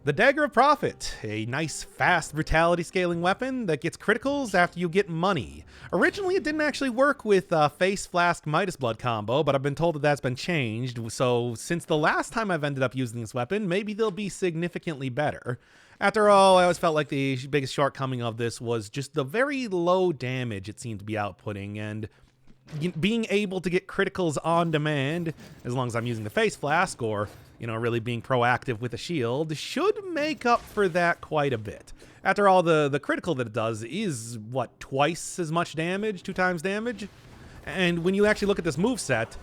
The Dagger of Profit, a nice, fast brutality scaling weapon that gets criticals after you get money. Originally, it didn't actually work with Face Flask Midas Blood combo, but I've been told that that's been changed, so since the last time I've ended up using this weapon, maybe they'll be significantly better. After all, I always felt like the biggest shortcoming of this was just the very low damage it seemed to be outputting, and being able to get criticals on demand, as long as I'm using the Face Flask, or really being proactive with a shield, should make up for that quite a bit. After all, the critical that it does is, what, twice as much damage? 2 times damage? And when you actually look at this moveset,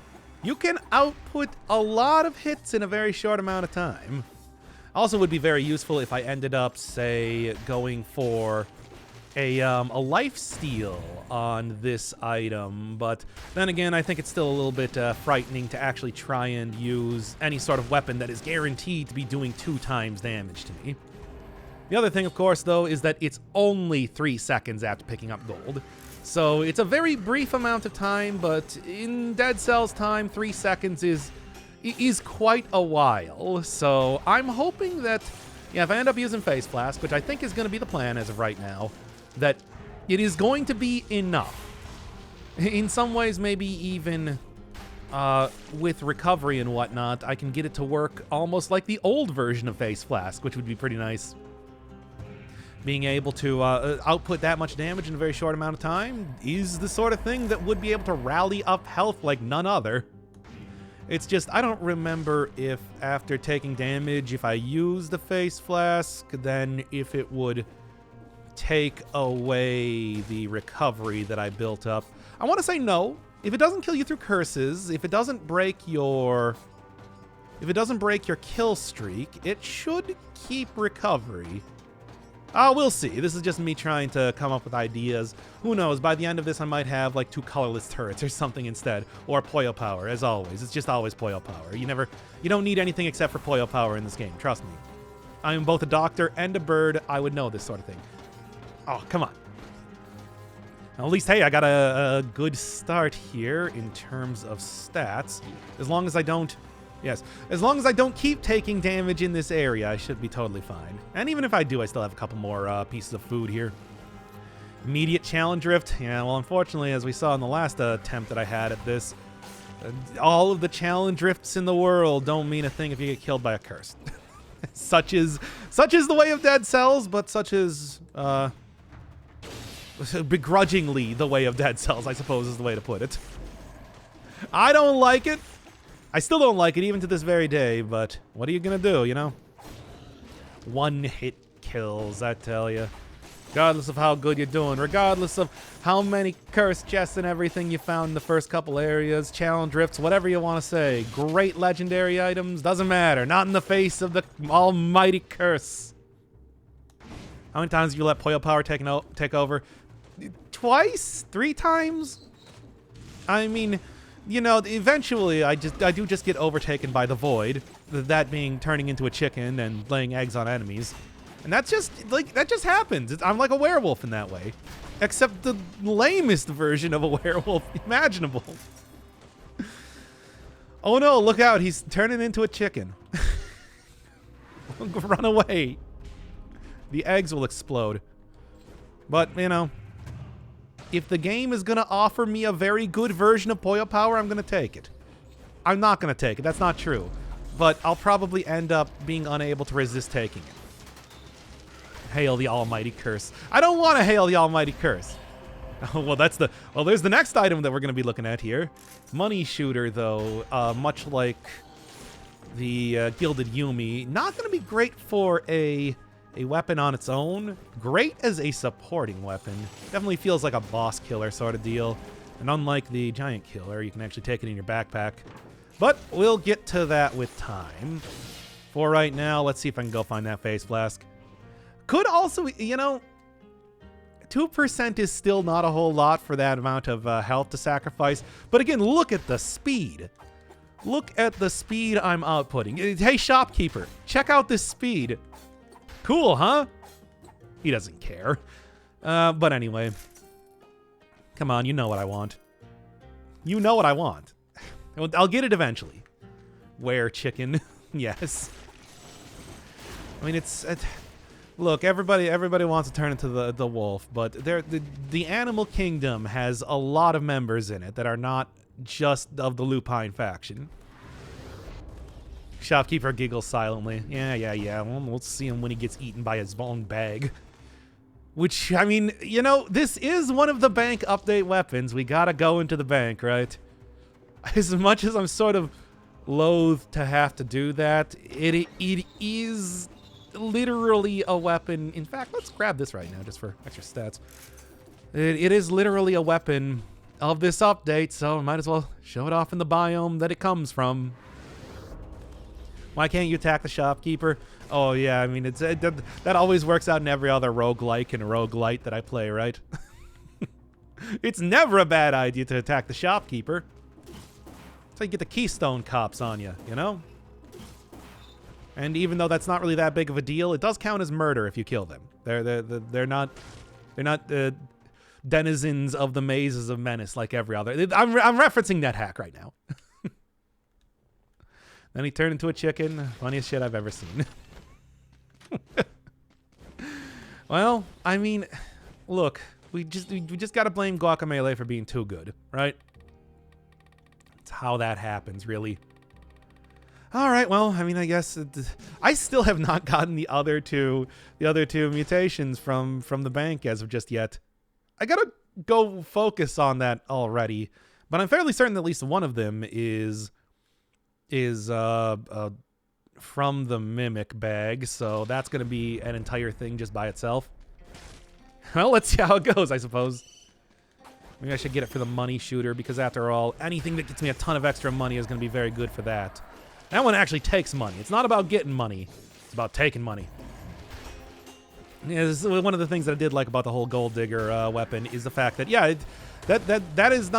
you can output a lot of hits in a very short amount of time. Also would be very useful if I ended up, say, going for a life steal on this item, but then again, I think it's still a little bit frightening to actually try and use any sort of weapon that is guaranteed to be doing 2 times damage to me. The other thing, of course, though, is that it's only 3 seconds after picking up gold. So it's a very brief amount of time, but in Dead Cells time, 3 seconds is quite a while. So I'm hoping that, if I end up using Face Flask, which I think is going to be the plan as of right now, that it is going to be enough. In some ways, maybe even with recovery and whatnot, I can get it to work almost like the old version of Face Flask, which would be pretty nice. Being able to output that much damage in a very short amount of time is the sort of thing that would be able to rally up health like none other. It's just, I don't remember if after taking damage, if I use the Face Flask, then if it would take away the recovery that I built up. I want to say no. If it doesn't kill you through curses, if it doesn't break your kill streak, it should keep recovery. We'll see. This is just me trying to come up with ideas. Who knows? By the end of this, I might have like 2 colorless turrets or something instead, or Poyo power. As always, it's just always Poyo power. You don't need anything except for Poyo power in this game. Trust me. I am both a doctor and a bird. I would know this sort of thing. Oh, come on. At least, hey, I got a good start here in terms of stats. As long as I don't keep taking damage in this area, I should be totally fine. And even if I do, I still have a couple more pieces of food here. Immediate challenge rift. Yeah, well, unfortunately, as we saw in the last attempt that I had at this, all of the challenge rifts in the world don't mean a thing if you get killed by a curse. such is the way of Dead Cells, but such is begrudgingly the way of Dead Cells, I suppose is the way to put it. I don't like it. I still don't like it even to this very day, but what are you gonna do, One hit kills, I tell you. Regardless of how good you're doing, regardless of how many cursed chests and everything you found in the first couple areas, challenge rifts, whatever you want to say, great legendary items, doesn't matter. Not in the face of the almighty curse. How many times have you let Poyo power take over? Twice? 3 times? I mean, eventually I do just get overtaken by the void, that being turning into a chicken and laying eggs on enemies. And that just happens. I'm like a werewolf in that way. Except the lamest version of a werewolf imaginable. Oh no, look out, he's turning into a chicken. Run away. The eggs will explode. But, if the game is going to offer me a very good version of Poyo power, I'm going to take it. I'm not going to take it. That's not true. But I'll probably end up being unable to resist taking it. Hail the almighty curse. I don't want to hail the almighty curse. Well, there's the next item that we're going to be looking at here. Money Shooter, though, much like the Gilded Yumi, not going to be great for a weapon on its own. Great as a supporting weapon. Definitely feels like a boss killer sort of deal. And unlike the giant killer, you can actually take it in your backpack. But we'll get to that with time. For right now, let's see if I can go find that Face Flask. Could also, 2% is still not a whole lot for that amount of health to sacrifice. But again, look at the speed. Look at the speed I'm outputting. Hey, shopkeeper, check out this speed. Cool, huh? He doesn't care. But anyway. Come on, you know what I want. You know what I want. I'll get it eventually. Where chicken? Yes. I mean, look, everybody wants to turn into the wolf, but the animal kingdom has a lot of members in it that are not just of the lupine faction. Shopkeeper giggles silently. Yeah. We'll see him when he gets eaten by his own bag. Which, I mean, you know, this is one of the bank update weapons. We gotta go into the bank, right? As much as I'm sort of loath to have to do that, it is literally a weapon. In fact, let's grab this right now just for extra stats. It is literally a weapon of this update, so I might as well show it off in the biome that it comes from. Why can't you attack the shopkeeper? Oh yeah, I mean, that always works out in every other roguelike and roguelite that I play, right? It's never a bad idea to attack the shopkeeper. So you get the Keystone Cops on you, you know? And even though that's not really that big of a deal, it does count as murder if you kill them. They're not denizens of the mazes of menace like every other. I'm referencing NetHack right now. Then he turned into a chicken. Funniest shit I've ever seen. Well, I mean, look, we just gotta blame Guacamelee for being too good, right? It's how that happens, really. All right, well, I mean, I guess I still have not gotten the other two mutations from the bank as of just yet. I gotta go focus on that already, but I'm fairly certain that at least one of them is from the Mimic bag, so that's going to be an entire thing just by itself. Well, let's see how it goes, I suppose. Maybe I should get it for the money shooter, because after all, anything that gets me a ton of extra money is going to be very good for that. That one actually takes money. It's not about getting money. It's about taking money. Yeah, this is one of the things that I did like about the whole Gold Digger weapon is the fact that, yeah, that is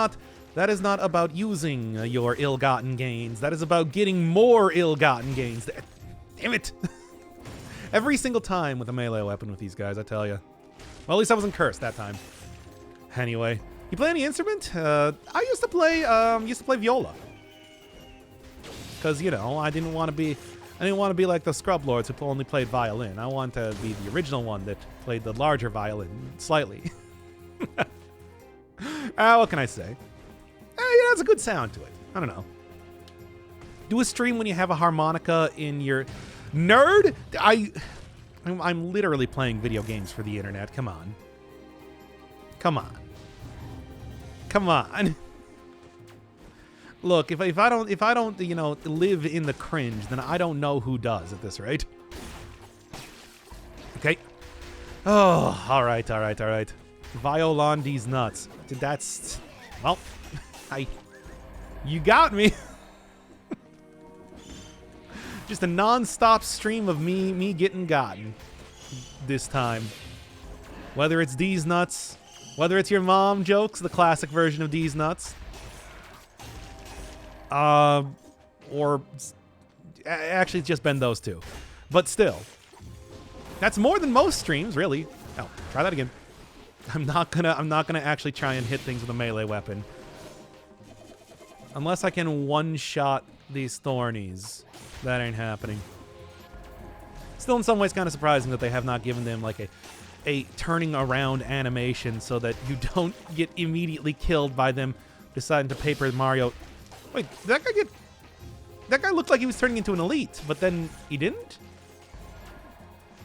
not about using your ill-gotten gains. That is about getting more ill-gotten gains. Damn it. Every single time with a melee weapon with these guys, I tell you. Well, at least I wasn't cursed that time. Anyway, you play any instrument? I used to play viola. Because, you know, I didn't want to be like the scrub lords who only played violin. I want to be the original one that played the larger violin slightly. What can I say? You know, it's a good sound to it. I don't know. Do a stream when you have a harmonica in your... Nerd? I'm literally playing video games for the internet. Come on. Come on. Come on. Look, if I don't, you know, live in the cringe, then I don't know who does at this rate. Okay. Oh, all right. Violon these nuts. That's... Well... You got me. Just a non-stop stream of me getting gotten this time. Whether it's these nuts, whether it's your mom jokes, the classic version of these nuts, or actually it's just been those two. But still, that's more than most streams, really. Oh, try that again. I'm not gonna actually try and hit things with a melee weapon. Unless I can one-shot these Thornies. That ain't happening. Still, in some ways, kind of surprising that they have not given them, like, a turning around animation so that you don't get immediately killed by them deciding to Paper Mario. Wait, did that guy looked like he was turning into an elite, but then he didn't?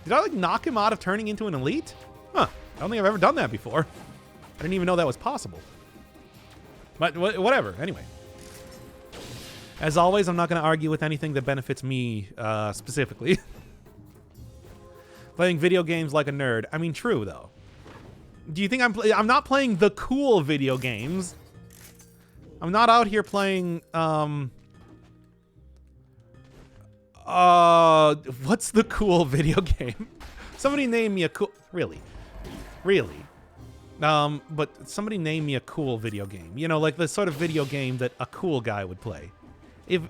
Did I, like, knock him out of turning into an elite? Huh. I don't think I've ever done that before. I didn't even know that was possible. But whatever. Anyway. As always, I'm not going to argue with anything that benefits me specifically. Playing video games like a nerd. I mean, true, though. Do you think I'm not playing the cool video games? I'm not out here playing, what's the cool video game? Somebody name me a cool... Really? But somebody name me a cool video game. You know, like the sort of video game that a cool guy would play. If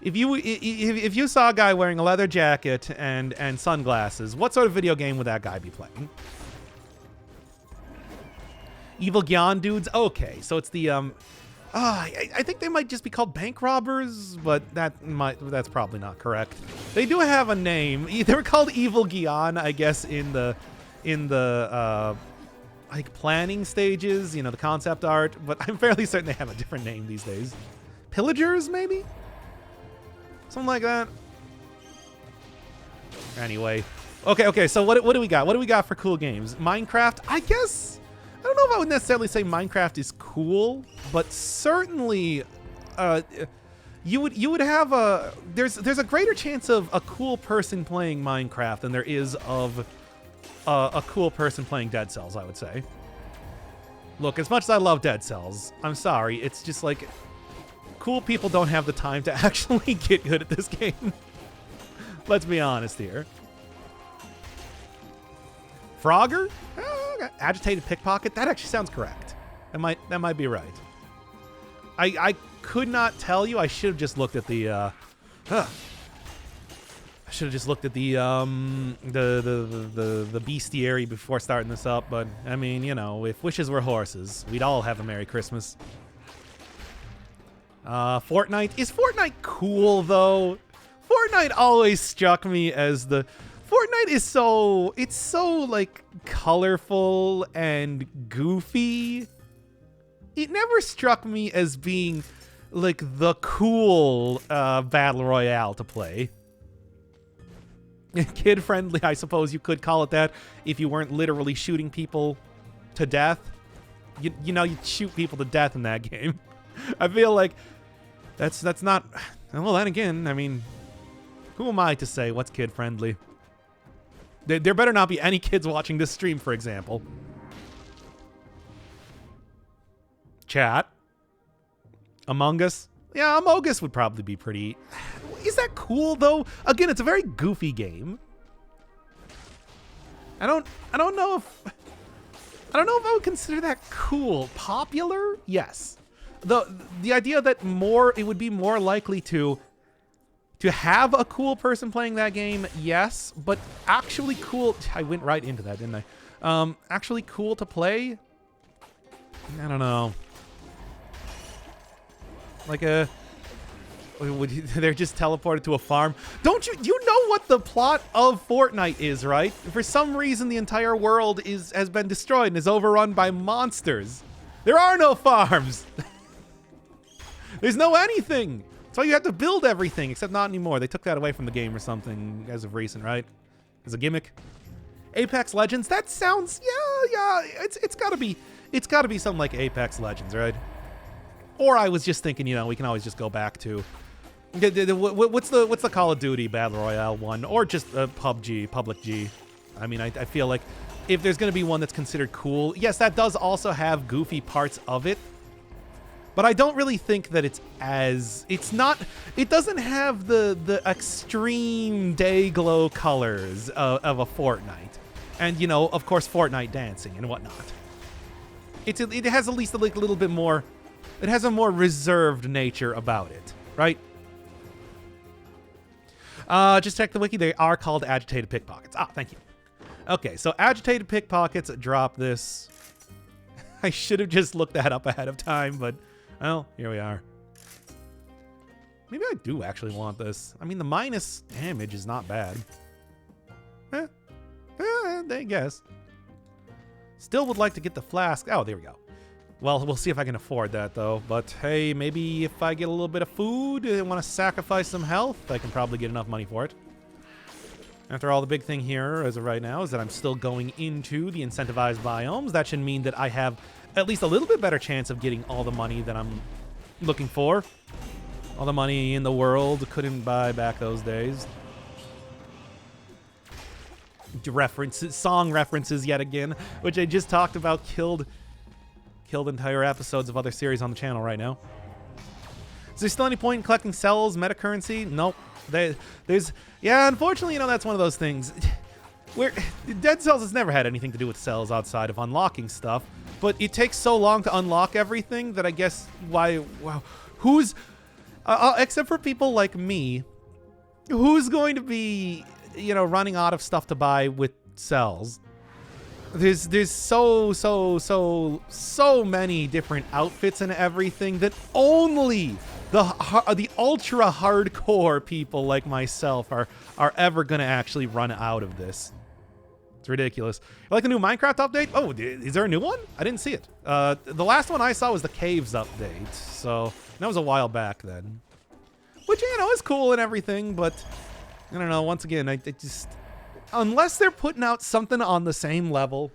you saw a guy wearing a leather jacket and sunglasses, what sort of video game would that guy be playing? Evil Gyan dudes? Okay, so it's the I think they might just be called bank robbers, but that's probably not correct. They do have a name. They were called Evil Gion, I guess, in the like planning stages, you know, the concept art, but I'm fairly certain they have a different name these days. Pillagers, maybe? Something like that. Anyway. Okay, so what do we got? What do we got for cool games? Minecraft, I guess. I don't know if I would necessarily say Minecraft is cool, but certainly you would have there's a greater chance of a cool person playing Minecraft than there is of a cool person playing Dead Cells, I would say. Look, as much as I love Dead Cells, I'm sorry, it's just like cool people don't have the time to actually get good at this game. Let's be honest here. Frogger? Agitated pickpocket? That actually sounds correct. That might be right. I could not tell you. I should have just looked at the I should have just looked at the bestiary before starting this up, but I mean, you know, if wishes were horses, we'd all have a Merry Christmas. Fortnite. Is Fortnite cool though? Fortnite always struck me as Fortnite is so like colorful and goofy. It never struck me as being like the cool battle royale to play. Kid friendly, I suppose you could call it that if you weren't literally shooting people to death. You know, you'd shoot people to death in that game. I feel like that's not. Well, then again, I mean, who am I to say what's kid friendly? There better not be any kids watching this stream, for example. Chat. Among Us. Yeah, Among Us would probably be pretty... Is that cool, though? Again, it's a very goofy game. I don't know if I would consider that cool. Popular? Yes. The idea that it would be more likely to have a cool person playing that game, yes, but actually cool... I went right into that, didn't I? Actually cool to play? I don't know. Like they're just teleported to a farm. You know what the plot of Fortnite is, right? For some reason, the entire world has been destroyed and is overrun by monsters. There are no farms. There's no anything. So you have to build everything, except not anymore. They took that away from the game or something as of recent, right? As a gimmick. Apex Legends. That sounds yeah. It's gotta be something like Apex Legends, right? Or I was just thinking, you know, we can always just go back to what's the Call of Duty Battle Royale one, or just PUBG, Public G. I mean, I feel like if there's gonna be one that's considered cool, yes, that does also have goofy parts of it. But I don't really think that it doesn't have the extreme day glow colors of a Fortnite. And, you know, of course, Fortnite dancing and whatnot. It has at least a little bit more, it has a more reserved nature about it, right? Just check the wiki, they are called agitated pickpockets. Ah, thank you. Okay, so agitated pickpockets drop this. I should have just looked that up ahead of time, but... Well, here we are. Maybe I do actually want this. I mean, the minus damage is not bad. I guess. Still would like to get the flask. Oh, there we go. Well, we'll see if I can afford that, though. But, hey, maybe if I get a little bit of food and want to sacrifice some health, I can probably get enough money for it. After all, the big thing here, as of right now, is that I'm still going into the incentivized biomes. That should mean that I have at least a little bit better chance of getting all the money that I'm looking for. All the money in the world couldn't buy back those days. Song references yet again, which I just talked about, killed entire episodes of other series on the channel right now. Is there still any point in collecting cells, meta currency? Nope. Yeah, unfortunately, you know, that's one of those things. Where Dead Cells has never had anything to do with cells outside of unlocking stuff, but it takes so long to unlock everything that I guess who's except for people like me, who's going to be, you know, running out of stuff to buy with cells? There's so many different outfits and everything that only the ultra hardcore people like myself are ever gonna actually run out of this. It's ridiculous. You like the new Minecraft update? Oh, is there a new one? I didn't see it. The last one I saw was the Caves update, so that was a while back then. Which, you know, is cool and everything, but I don't know. Once again, I just, unless they're putting out something on the same level,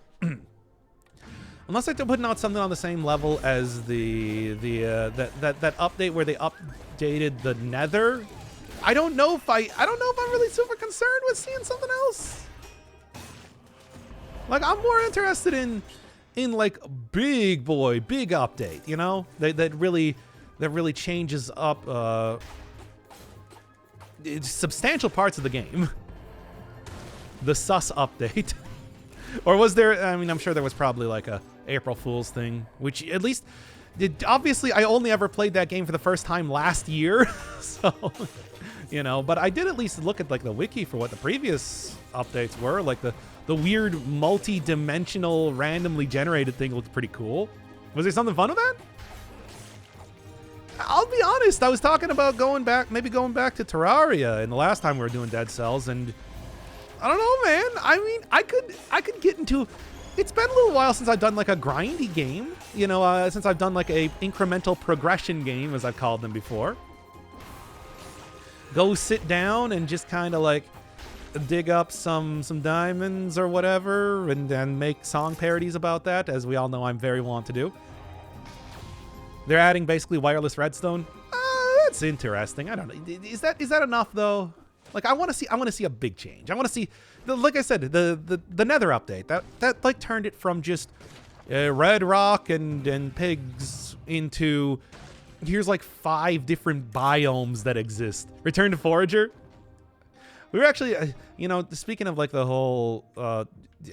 unless they're putting out something on the same level as that update where they updated the Nether, I don't know if I'm really super concerned with seeing something else. Like, I'm more interested in like big update, you know, that really changes up substantial parts of the game. The sus update. Or was there, I mean, I'm sure there was probably like a April Fool's thing, which at least obviously I only ever played that game for the first time last year. So, you know, but I did at least look at like the wiki for what the previous updates were. Like the weird multi-dimensional randomly generated thing looked pretty cool. Was there something fun with that? I'll be honest, I was talking about maybe going back to Terraria in the last time we were doing Dead Cells, and I don't know, man. I mean, I could get into, it's been a little while since I've done like a grindy game, you know, since I've done like a incremental progression game, as I've called them before. Go sit down and just kind of like dig up some diamonds or whatever, and then make song parodies about that, as we all know I'm very wont to do. They're adding basically wireless redstone. That's interesting. I don't know. Is that enough though? Like, I want to see a big change. I want to see, like I said, the Nether update that like turned it from just red rock and pigs into here's like 5 different biomes that exist. Return to Forager. We were actually, you know, speaking of like the whole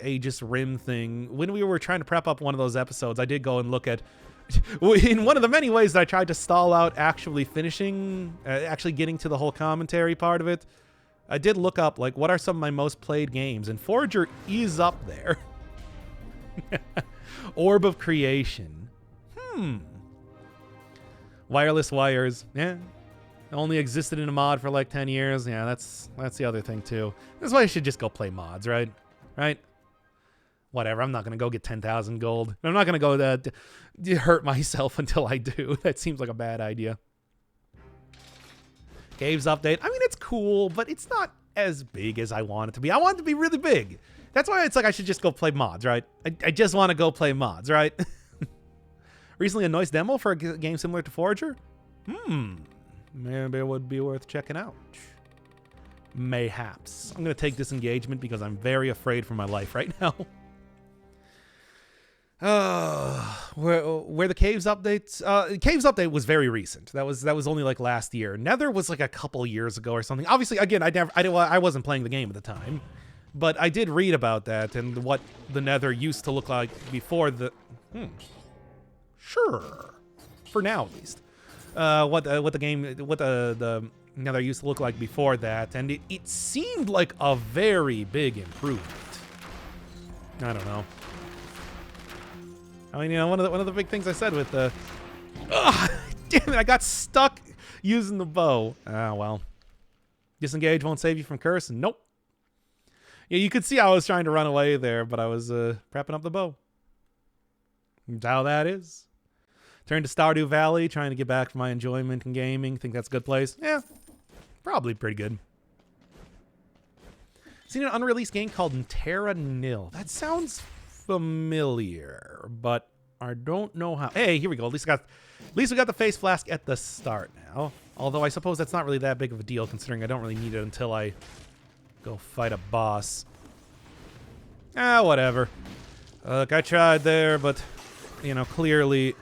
Aegis Rim thing, when we were trying to prep up one of those episodes, I did go and look at, in one of the many ways that I tried to stall out actually finishing, actually getting to the whole commentary part of it, I did look up, like, what are some of my most played games, and Forager is up there. Orb of Creation. Wireless wires. Yeah. Only existed in a mod for like 10 years. Yeah, that's the other thing too. That's why I should just go play mods, right? Right? Whatever, I'm not going to go get 10,000 gold. I'm not going to go hurt myself until I do. That seems like a bad idea. Caves update. I mean, it's cool, but it's not as big as I want it to be. I want it to be really big. That's why it's like I should just go play mods, right? I just want to go play mods, right? Recently a nice demo for a game similar to Forager? Maybe it would be worth checking out. Mayhaps. I'm going to take disengagement because I'm very afraid for my life right now. Where the Caves updates, Caves update was very recent. That was only like last year. Nether was like a couple years ago or something. Obviously, again, I wasn't playing the game at the time, but I did read about that and what the Nether used to look like before the. Sure, for now at least. What the Nether used to look like before that, and it seemed like a very big improvement. I don't know. I mean, you know, one of the big things I said with the, damn it, I got stuck using the bow. Ah, well, disengage won't save you from cursing. Nope. Yeah, you could see I was trying to run away there, but I was prepping up the bow. That's how that is. Turn to Stardew Valley, trying to get back from my enjoyment in gaming. Think that's a good place? Yeah, probably pretty good. Seen an unreleased game called Terra Nil. That sounds familiar, but I don't know how. Hey, here we go. At least we got the face flask at the start now. Although I suppose that's not really that big of a deal, considering I don't really need it until I go fight a boss. Ah, whatever. Look, I tried there, but you know, clearly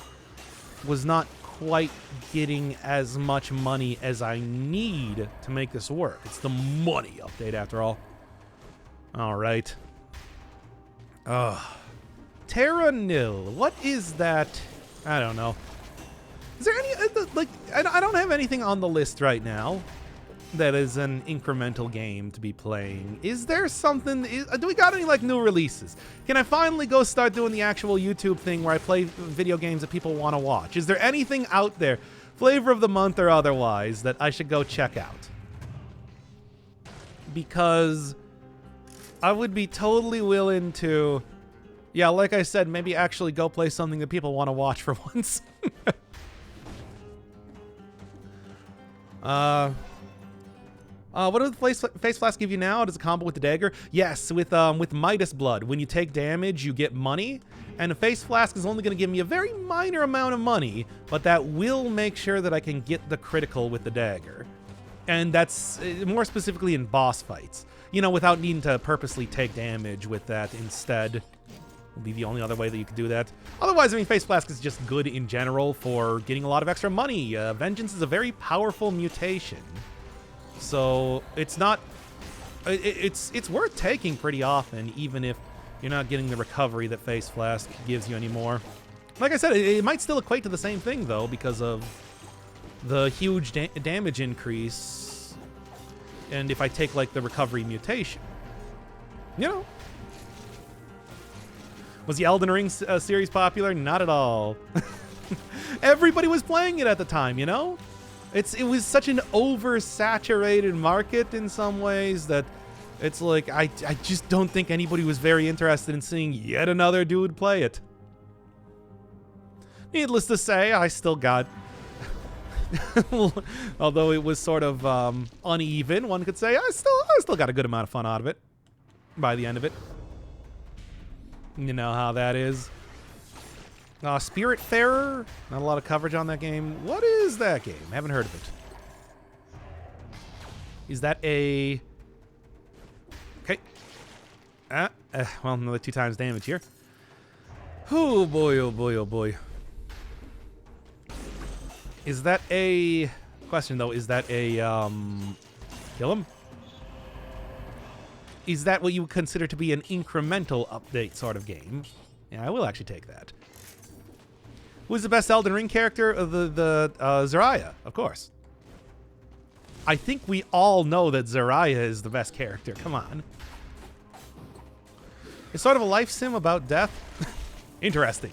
was not quite getting as much money as I need to make this work. It's the money update after all. All right. Terra Nil. What is that? I don't know. Is there any, like, I don't have anything on the list right now. that is an incremental game to be playing. Is there something, do we got any like new releases? Can I finally go start doing the actual YouTube thing where I play video games that people want to watch? Is there anything out there, flavor of the month or otherwise, that I should go check out? Because I would be totally willing to, yeah, like I said, maybe actually go play something that people want to watch for once. What does the face flask give you now? Does it combo with the dagger? Yes, with Midas blood. When you take damage, you get money, and the face flask is only going to give me a very minor amount of money, but that will make sure that I can get the critical with the dagger. And that's more specifically in boss fights. You know, without needing to purposely take damage with that instead. Will be the only other way that you could do that. Otherwise, I mean, Face Flask is just good in general for getting a lot of extra money. Vengeance is a very powerful mutation. So it's not, it's worth taking pretty often, even if you're not getting the recovery that Face Flask gives you anymore. Like I said, it might still equate to the same thing though, because of the huge damage increase. And if I take like the recovery mutation, you know. Was the Elden Ring series popular? Not at all. Everybody was playing it at the time, you know? It was such an oversaturated market in some ways that it's like, I just don't think anybody was very interested in seeing yet another dude play it. Needless to say, I still got, although it was sort of uneven, one could say, I still got a good amount of fun out of it by the end of it. You know how that is. Spiritfarer, not a lot of coverage on that game. What is that game? Haven't heard of it. Is that a... Okay. Well, another 2 times damage here. Oh boy, oh boy, oh boy. Is that a... Question though, is that a... Kill him? Is that what you would consider to be an incremental update sort of game? Yeah, I will actually take that. Who's the best Elden Ring character? Zarya, of course. I think we all know that Zarya is the best character. Come on. It's sort of a life sim about death. Interesting.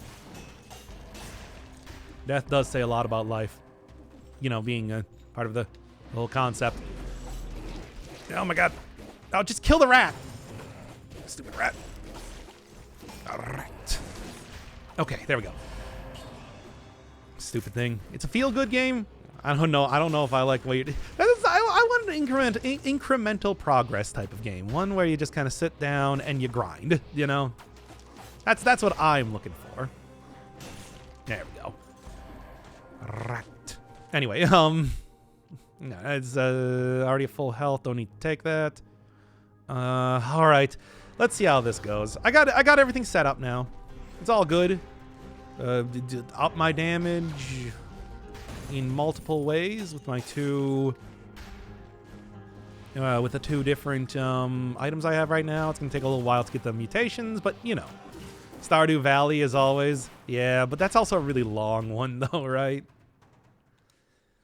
Death does say a lot about life. You know, being a part of the whole concept. Oh my god. Oh, just kill the rat. Stupid rat. All right. Okay, there we go. Stupid thing. It's a feel-good game. I don't know. I don't know if I like what you. I want an incremental progress type of game. One where you just kind of sit down and you grind. You know. That's what I'm looking for. There we go. Rat. Anyway, no, it's already at full health. Don't need to take that. All right. Let's see how this goes. I got everything set up now. It's all good. Up my damage in multiple ways with my two with the 2 different items I have right now. It's gonna take a little while to get the mutations, but you know, Stardew Valley as always. Yeah, but that's also a really long one though, right?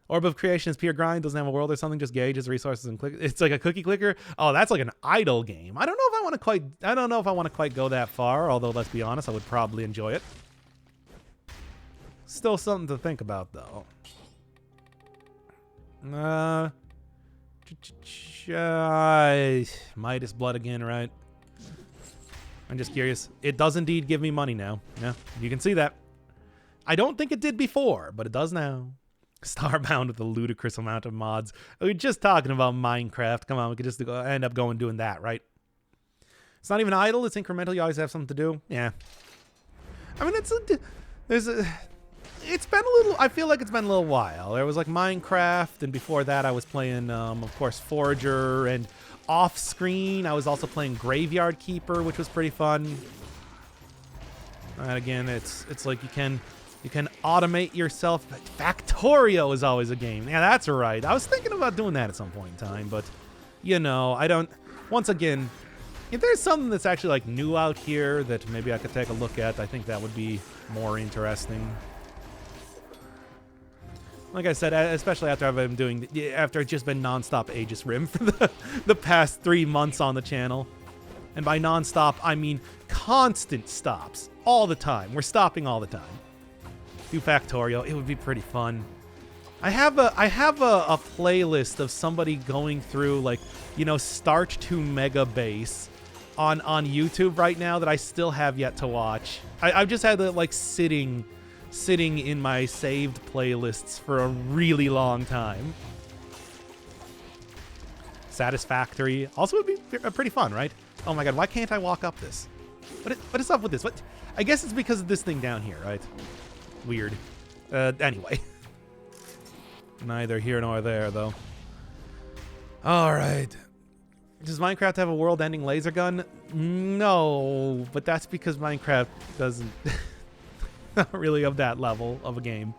Orb of Creation is pure grind, doesn't have a world or something, just gauges resources and click. It's like a cookie clicker. Oh, that's like an idle game. I don't know if I want to quite go that far, although let's be honest, I would probably enjoy it. Still something to think about though. Midas blood again, right? I'm just curious. It does indeed give me money now. Yeah, you can see that. I don't think it did before, but it does now. Starbound with a ludicrous amount of mods. We were just talking about Minecraft. Come on, we could just end up doing that, right? It's not even idle. It's incremental. You always have something to do. Yeah. I mean, it's been a little. I feel like it's been a little while. There was like Minecraft, and before that, I was playing, of course, Forager, and off screen, I was also playing Graveyard Keeper, which was pretty fun. And again, it's like you can automate yourself. Factorio is always a game. Yeah, that's right. I was thinking about doing that at some point in time, but you know, I don't. Once again, if there's something that's actually like new out here that maybe I could take a look at, I think that would be more interesting. Like I said, especially after I've been doing, after it's just been nonstop Aegis Rim for the past 3 months on the channel. And by nonstop, I mean constant stops. All the time. We're stopping all the time. Do Factorio. It would be pretty fun. I have a playlist of somebody going through, like, you know, start to Mega Base on YouTube right now that I still have yet to watch. I've just had it, like, sitting in my saved playlists for a really long time. Satisfactory. Also would be pretty fun, right? Oh my god, why can't I walk up this? What is up with this? What? I guess it's because of this thing down here, right? Weird. Anyway. Neither here nor there, though. Alright. Does Minecraft have a world-ending laser gun? No, but that's because Minecraft doesn't... not really of that level of a game.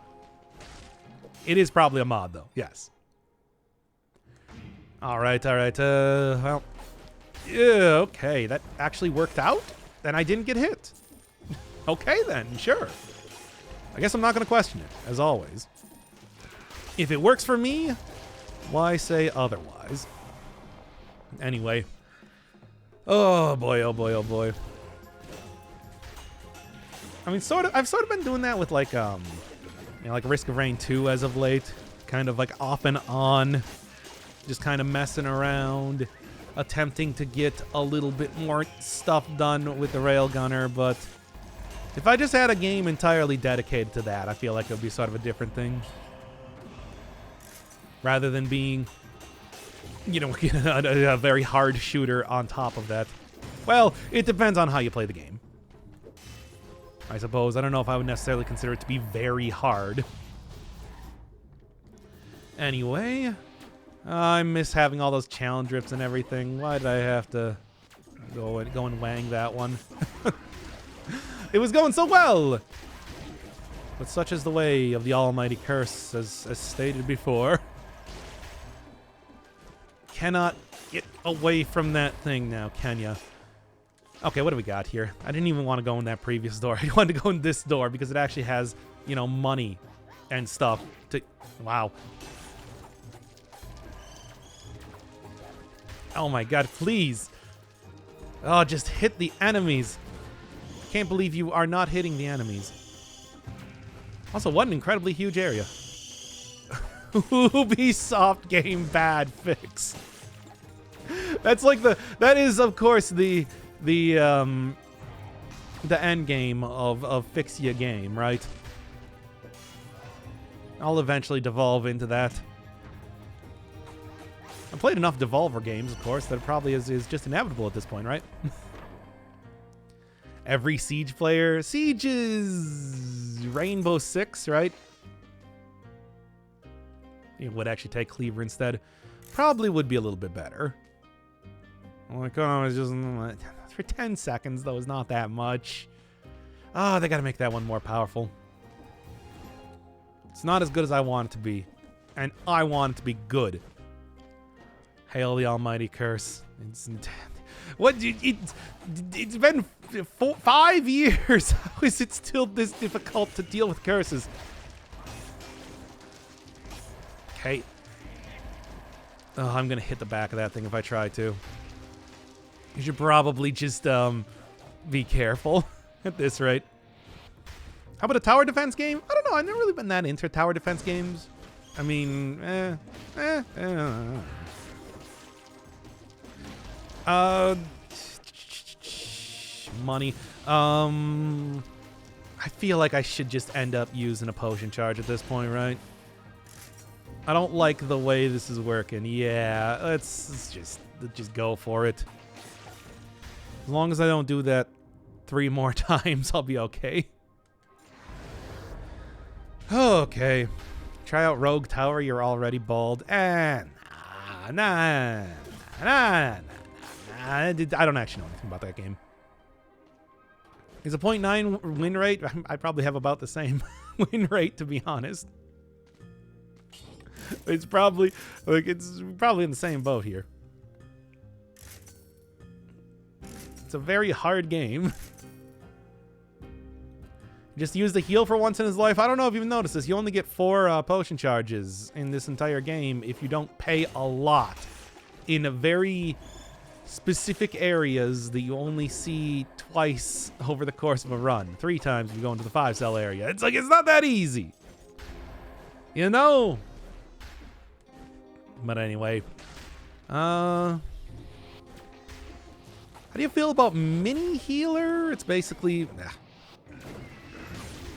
It is probably a mod, though. Yes. Alright. Well... yeah, okay, that actually worked out? Then I didn't get hit. Okay, then, sure. I guess I'm not going to question it, as always. If it works for me, why say otherwise? Anyway. Oh boy, oh boy, oh boy. I mean, I've sort of been doing that with, like, you know, like Risk of Rain 2 as of late. Kind of, like, off and on. Just kind of messing around. Attempting to get a little bit more stuff done with the Railgunner, but if I just had a game entirely dedicated to that, I feel like it would be sort of a different thing. Rather than being, you know, a very hard shooter on top of that. Well, it depends on how you play the game. I suppose. I don't know if I would necessarily consider it to be very hard. Anyway, I miss having all those challenge rips and everything. Why did I have to go and wang that one? It was going so well! But such is the way of the almighty curse, as stated before. Cannot get away from that thing now, can ya? Okay, what do we got here? I didn't even want to go in that previous door. I wanted to go in this door because it actually has, you know, money and stuff to... wow. Oh my god, please. Oh, just hit the enemies. Can't believe you are not hitting the enemies. Also, what an incredibly huge area. Ubisoft game bad fix. That's like that is of course the end game of fix ya game, right? I'll eventually devolve into that. I've played enough Devolver games, of course, that it probably is just inevitable at this point, right? Every Siege player. Siege is Rainbow Six, right? It would actually take Cleaver instead. Probably would be a little bit better. Like, oh, it's just for 10 seconds, though, is not that much. Oh, they gotta make that one more powerful. It's not as good as I want it to be. And I want it to be good. Hail the almighty curse. It's been 5 years. How is it still this difficult to deal with curses? Okay. Oh, I'm gonna hit the back of that thing if I try to. You should probably just be careful at this rate. How about a tower defense game? I don't know. I've never really been that into tower defense games. I mean, money. I feel like I should just end up using a potion charge at this point, right? I don't like the way this is working. Yeah, let's just go for it. As long as I don't do that 3 more times, I'll be okay. Okay. Try out Rogue Tower, you're already bald. Nah. I don't actually know anything about that game. Is a 0.9 win rate? I probably have about the same win rate, to be honest. It's probably in the same boat here. It's a very hard game. Just use the heal for once in his life. I don't know if you've noticed this. You only get 4 potion charges in this entire game if you don't pay a lot in a very specific areas that you only see twice over the course of a run. 3 times if you go into the 5-cell area. It's like, it's not that easy. You know? But anyway. How do you feel about mini healer? It's basically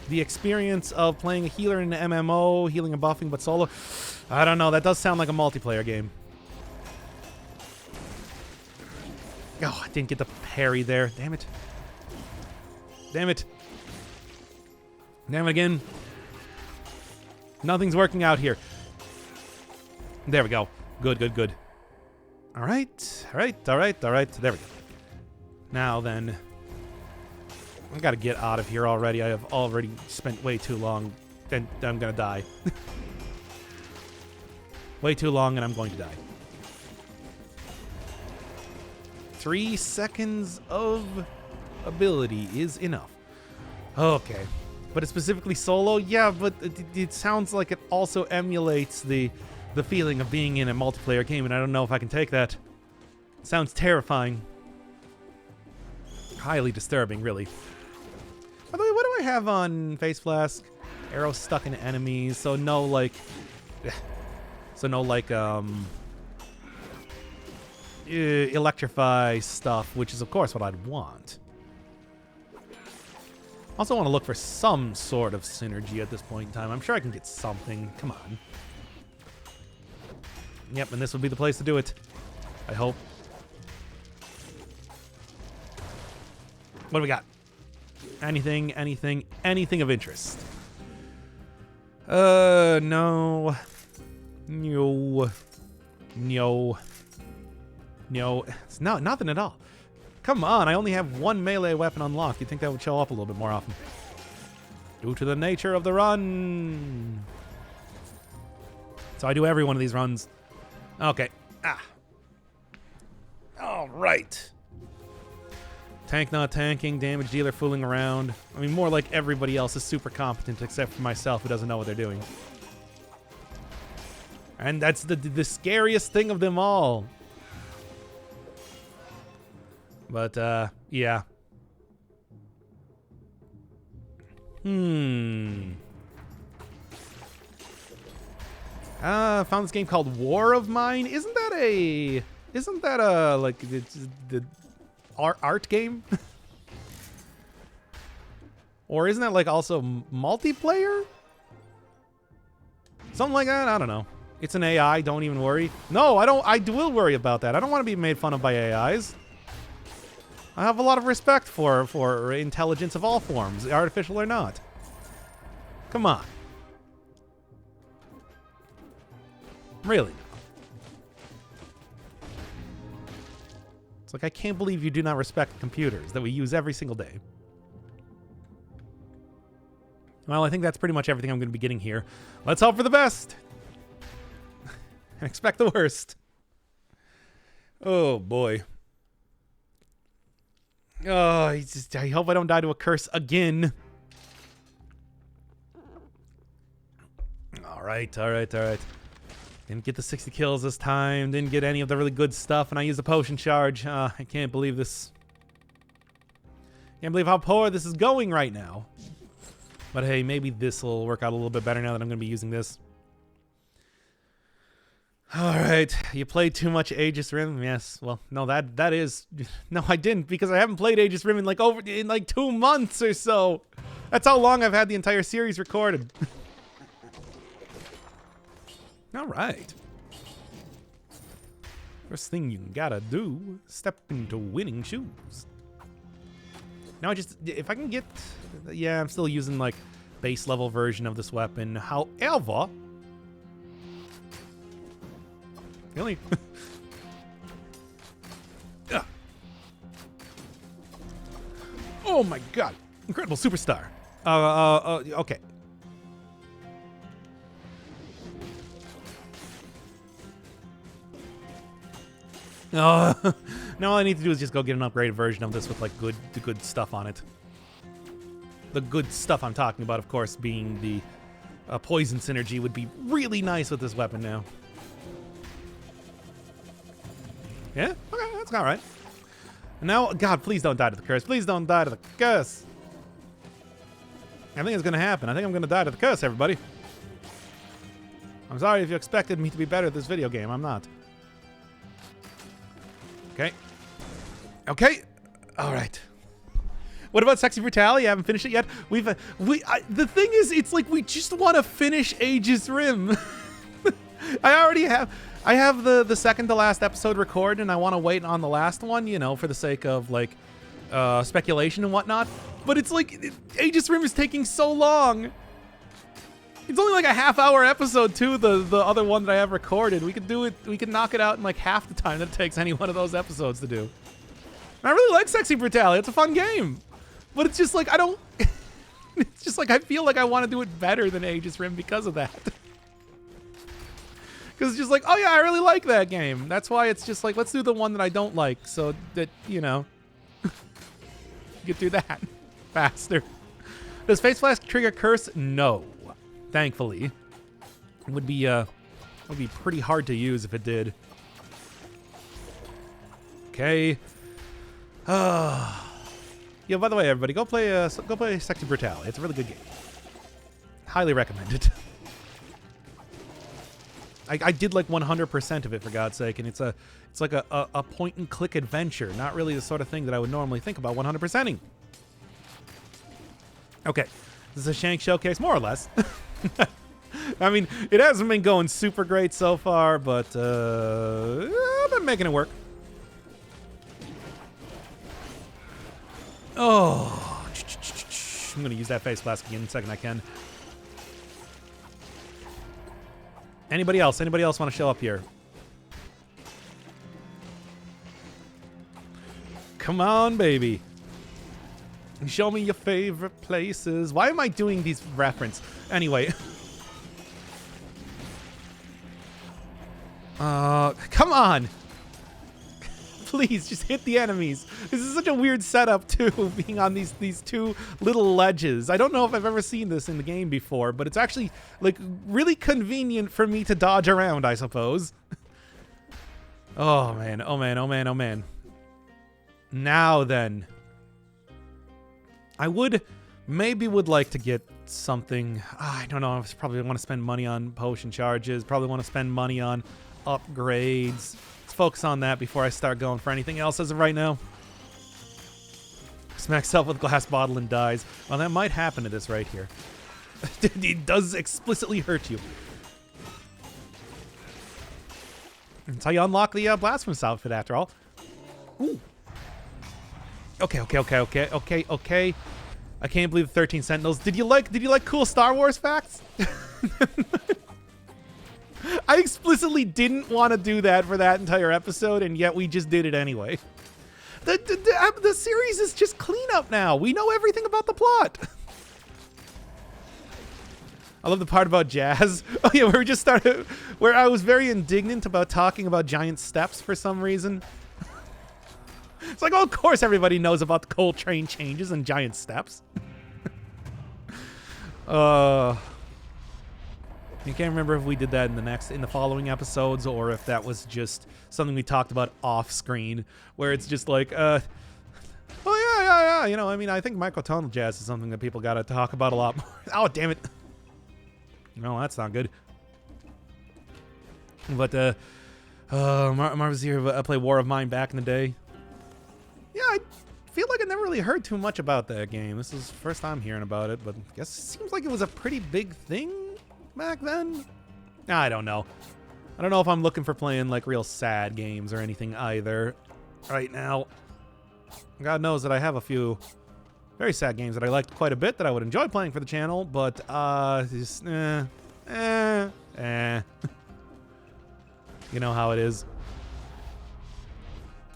the experience of playing a healer in an MMO, healing and buffing, but solo. I don't know. That does sound like a multiplayer game. Oh, I didn't get the parry there. Damn it. Damn it. Damn it again. Nothing's working out here. There we go. Good, good, good. All right. All right. All right. All right. There we go. Now then. I gotta get out of here already. I have already spent way too long. And I'm gonna die. Way too long and I'm going to die. 3 seconds of ability is enough. Okay. But it's specifically solo? Yeah, but it sounds like it also emulates the feeling of being in a multiplayer game, and I don't know if I can take that. It sounds terrifying. Highly disturbing, really. By the way, what do I have on Face Flask? Arrows stuck in enemies, so no, like... electrify stuff, which is, of course, what I'd want. Also want to look for some sort of synergy at this point in time. I'm sure I can get something. Come on. Yep, and this would be the place to do it. I hope. What do we got? Anything of interest? No. No. No. No. It's nothing at all. Come on, I only have 1 melee weapon unlocked. You'd think that would show up a little bit more often. Due to the nature of the run. So I do every one of these runs. Okay. All right. Tank not tanking, damage dealer fooling around. I mean, more like everybody else is super competent except for myself who doesn't know what they're doing. And that's the scariest thing of them all. But, yeah. Found this game called War of Mine. Isn't that a, like, the art game? Or isn't that, like, also multiplayer? Something like that? I don't know. It's an AI, don't even worry. No, I will worry about that. I don't want to be made fun of by AIs. I have a lot of respect for intelligence of all forms, artificial or not. Come on. Really? It's like, I can't believe you do not respect computers that we use every single day. Well, I think that's pretty much everything I'm going to be getting here. Let's hope for the best. And expect the worst. Oh, boy. Oh, I hope I don't die to a curse again. All right, all right, all right. Didn't get the 60 kills this time. Didn't get any of the really good stuff, and I used a potion charge. I can't believe this. Can't believe how poor this is going right now. But hey, maybe this will work out a little bit better now that I'm going to be using this. All right, you played too much Aegis Rim? Yes. Well, no, that is... No, I didn't, because I haven't played Aegis Rim in like 2 months or so. That's how long I've had the entire series recorded. All right. First thing you gotta do, step into winning shoes. Now if I can get... Yeah, I'm still using like base level version of this weapon. However... Really? Oh my god. Incredible superstar. Okay. Now all I need to do is just go get an upgraded version of this with like good stuff on it. The good stuff I'm talking about, of course, being the poison synergy would be really nice with this weapon now. Yeah? Okay, that's all right. And now, God, please don't die to the curse. Please don't die to the curse. I think it's going to happen. I think I'm going to die to the curse, everybody. I'm sorry if you expected me to be better at this video game. I'm not. Okay. Okay. All right. What about Sexy Brutality? I haven't finished it yet. The thing is, it's like we just want to finish Aegis Rim. I have the second to last episode recorded, and I want to wait on the last one, you know, for the sake of like speculation and whatnot. But it's like Aegis Rim is taking so long. It's only like a half-hour episode too. The other one that I have recorded, we could do it. We could knock it out in like half the time that it takes any one of those episodes to do. And I really like Sexy Brutality. It's a fun game, but it's just like I don't. It's just like I feel like I want to do it better than Aegis Rim because of that. Because it's just like, oh yeah, I really like that game. That's why it's just like, let's do the one that I don't like, so that you know, you get through that faster. Does Face Flash trigger curse? No. Thankfully, it would be pretty hard to use if it did. Okay. Yeah. By the way, everybody, go play Sexy Brutality. It's a really good game. Highly recommend it. I did like 100% of it, for God's sake, and it's like a point and click adventure. Not really the sort of thing that I would normally think about 100%ing. Okay. This is a Shank showcase, more or less. I mean, it hasn't been going super great so far, but I've been making it work. Oh, I'm going to use that face flask again in a second I can. Anybody else? Anybody else want to show up here? Come on, baby. Show me your favorite places. Why am I doing these reference? Anyway. Come on. Please, just hit the enemies. This is such a weird setup, too, being on these two little ledges. I don't know if I've ever seen this in the game before, but it's actually, like, really convenient for me to dodge around, I suppose. Oh, man. Oh, man. Oh, man. Oh, man. Now, then. I would like to get something. I don't know. I probably want to spend money on potion charges. Probably want to spend money on upgrades. Let's focus on that before I start going for anything else as of right now. Smacks self with a glass bottle and dies. Well, that might happen to this right here. It does explicitly hurt you. That's how you unlock the Blasphemous outfit, after all. Ooh. Okay. I can't believe the 13 Sentinels. Did you like cool Star Wars facts? I explicitly didn't want to do that for that entire episode, and yet we just did it anyway. The series is just cleanup now. We know everything about the plot. I love the part about jazz. Oh yeah, where I was very indignant about talking about giant steps for some reason. It's like, oh, of course everybody knows about the coal train changes and giant steps. I can't remember if we did that in the following episodes, or if that was just something we talked about off screen, where it's just like, oh yeah. You know, I mean, I think microtonal jazz is something that people got to talk about a lot more. Oh, damn it. No, that's not good. But Marvel's here. I played War of Mine back in the day. Yeah, I feel like I never really heard too much about that game. This is the first time hearing about it, but I guess it seems like it was a pretty big thing back then. I don't know. I don't know if I'm looking for playing like real sad games or anything either right now. God knows that I have a few very sad games that I liked quite a bit that I would enjoy playing for the channel, but just You know how it is.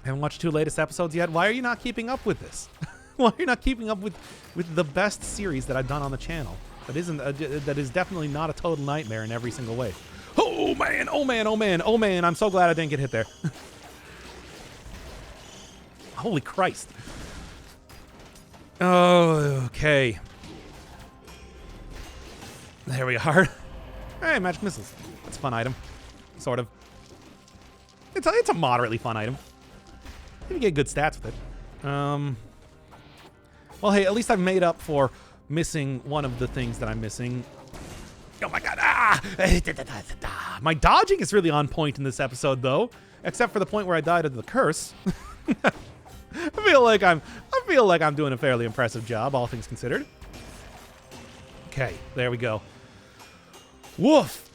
Haven't watched 2 latest episodes yet. Why are you not keeping up with this? Why are you not keeping up with the best series that I've done on the channel? That is definitely not a total nightmare in every single way. Oh man! Oh man! Oh man! Oh man! I'm so glad I didn't get hit there. Holy Christ! Oh, okay. There we are. Hey, magic missiles. That's a fun item. Sort of. It's a moderately fun item. You get good stats with it. Well, hey, at least I've made up for missing one of the things that I'm missing. Oh my god! Ah! My dodging is really on point in this episode, though, except for the point where I died of the curse. I feel like I'm doing a fairly impressive job, all things considered. Okay, there we go. Woof.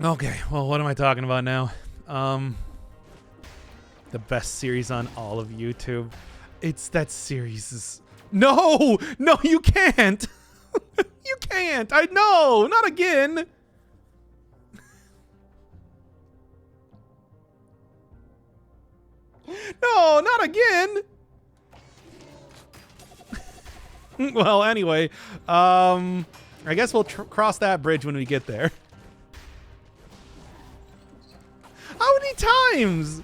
Okay, well, what am I talking about now? The best series on all of YouTube. It's that series. No, you can't. You can't. No, not again. No, not again. Well, anyway, I guess we'll cross that bridge when we get there. How many times?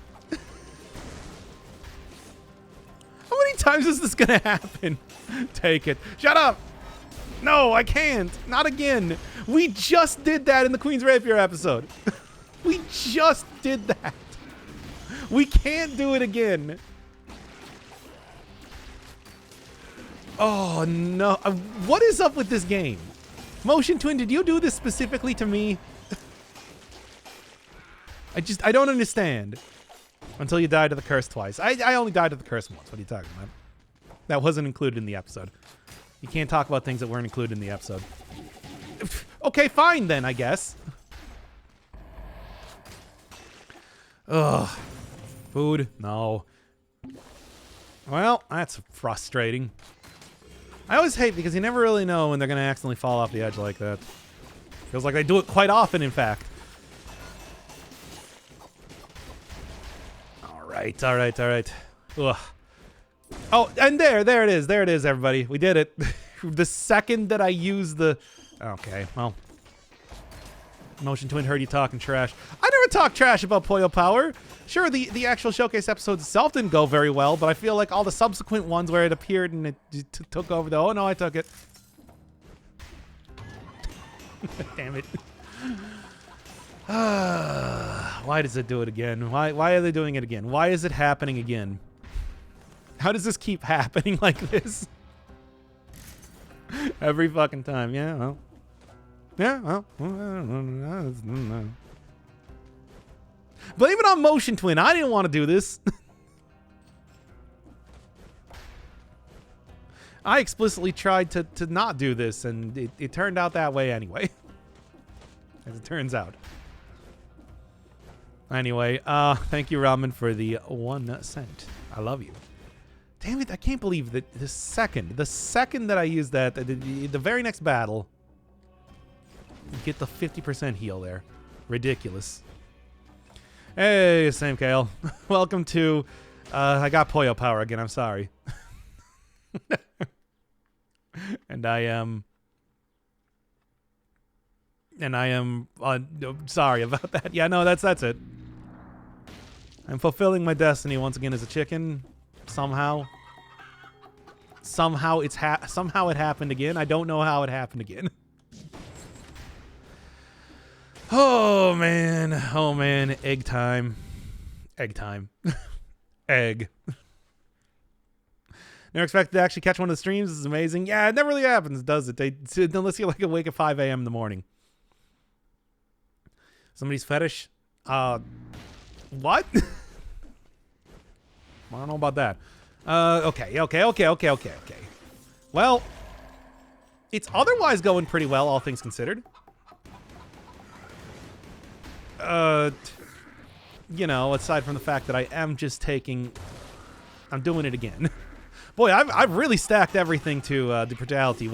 How many times is this gonna happen? Take it. Shut up. No, I can't. Not again. We just did that in the Queen's Rapier episode. We just did that. We can't do it again. Oh, no. What is up with this game? Motion Twin, did you do this specifically to me? I don't understand. Until you died to the curse twice. I only died to the curse once. What are you talking about? That wasn't included in the episode. You can't talk about things that weren't included in the episode. Okay, fine then, I guess. Ugh. Food? No. Well, that's frustrating. I always hate because you never really know when they're going to accidentally fall off the edge like that. Feels like they do it quite often, in fact. All right. Ugh. Oh, and there it is, everybody. We did it. The second that I use the... Okay, well. Motion Twin heard you talking trash. I never talk trash about Puyo Power. Sure, the actual showcase episode itself didn't go very well, but I feel like all the subsequent ones where it appeared and it took over the... Oh, no, I took it. Damn it. Why does it do it again? Why are they doing it again? Why is it happening again? How does this keep happening like this? Every fucking time. Yeah, well. Blame it on Motion Twin. I didn't want to do this. I explicitly tried to not do this, and it turned out that way anyway. As it turns out. Anyway, thank you, Ramen, for the 1 cent. I love you. Damn it, I can't believe that the second that I used that, the very next battle, you get the 50% heal there. Ridiculous. Hey, Sam Kale. Welcome to, I got Puyo Power again, I'm sorry. And I am sorry about that. Yeah, no, that's it. I'm fulfilling my destiny once again as a chicken. Somehow it happened again. I don't know how it happened again. Oh man, egg time. Egg. Never expected to actually catch one of the streams. This is amazing. Yeah, it never really happens, does it? Unless you're like awake at 5 a.m. in the morning. Somebody's fetish? What? I don't know about that. Okay. Well, it's otherwise going pretty well, all things considered. You know, aside from the fact that I am just I'm doing it again. Boy, I've really stacked everything to the brutality.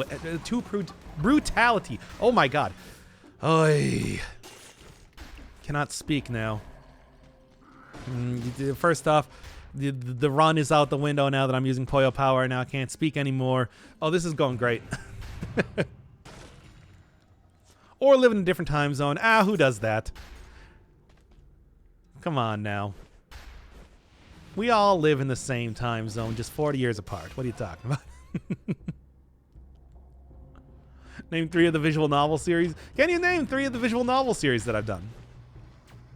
Brutality. Oh my god. Oy. Cannot speak now. First off, the run is out the window now that I'm using Puyo Power. Now I can't speak anymore. Oh, this is going great. Or live in a different time zone. Who does that? Come on now. We all live in the same time zone, just 40 years apart. What are you talking about? Name 3 of the visual novel series. Can you name 3 of the visual novel series that I've done?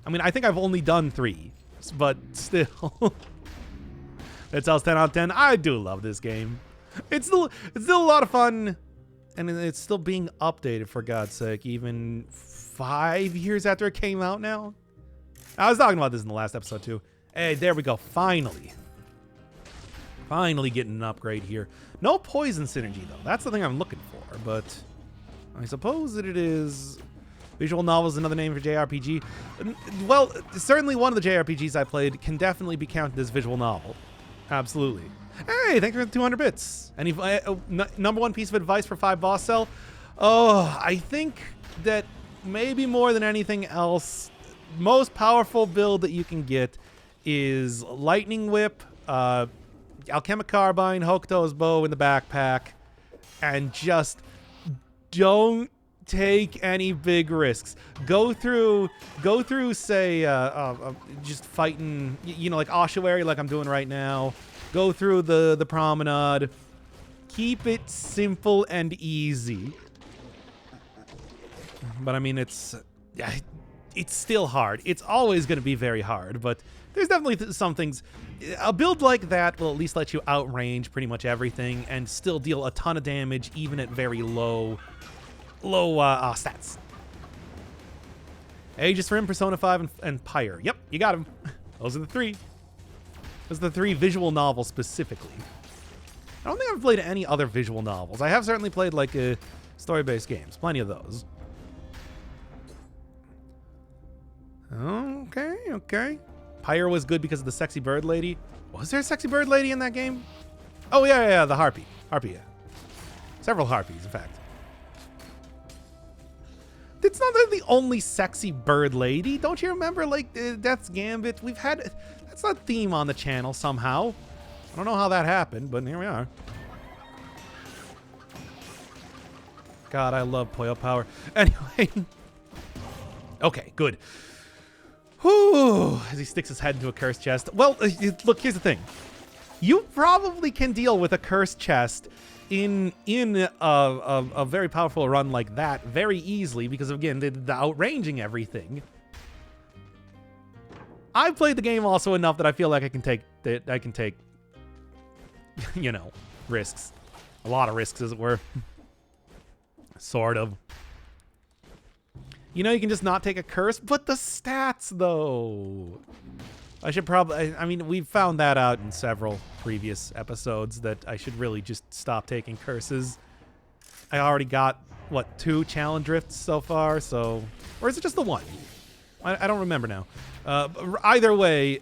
I mean, I think I've only done 3, but still. That tells 10 out of 10. I do love this game. It's still a lot of fun, and it's still being updated, for God's sake, even 5 years after it came out now. I was talking about this in the last episode too. Hey, there we go. Finally getting an upgrade here. No poison synergy though. That's the thing I'm looking for, but I suppose that it is. Visual novel is another name for JRPG. Well, certainly one of the JRPGs I played can definitely be counted as visual novel. Absolutely. Hey, thanks for the 200 bits. Any number 1 piece of advice for 5 boss cell? Oh, I think that maybe more than anything else, most powerful build that you can get is Lightning Whip, Alchemic Carbine, Hokuto's Bow in the backpack, and just don't take any big risks. Go through, say, just fighting, like ossuary, like I'm doing right now. Go through the promenade. Keep it simple and easy. But I mean, it's still hard. It's always going to be very hard, but there's definitely some things. A build like that will at least let you outrange pretty much everything and still deal a ton of damage, even at very low stats. Aegis for him, Persona 5, and Pyre. Yep, you got him. Those are the 3. Those are the 3 visual novels specifically. I don't think I've played any other visual novels. I have certainly played like story-based games. Plenty of those. Okay. Pyre was good because of the sexy bird lady. Was there a sexy bird lady in that game? Oh, yeah, the harpy. Harpy, yeah. Several harpies, in fact. It's not the only sexy bird lady. Don't you remember, like, Death's Gambit? We've had... That's a theme on the channel somehow. I don't know how that happened, but here we are. God, I love Puyo Power. Anyway. Okay, good. Whew, as he sticks his head into a cursed chest. Well, look, here's the thing. You probably can deal with a cursed chest in a very powerful run like that very easily because, again, the outranging everything. I've played the game also enough that I feel like I can take, risks. A lot of risks, as it were. Sort of. You can just not take a curse, but the stats, though. I should probably... I mean, we've found that out in several previous episodes that I should really just stop taking curses. I already got, 2 challenge drifts so far, so... Or is it just the 1? I don't remember now. Either way,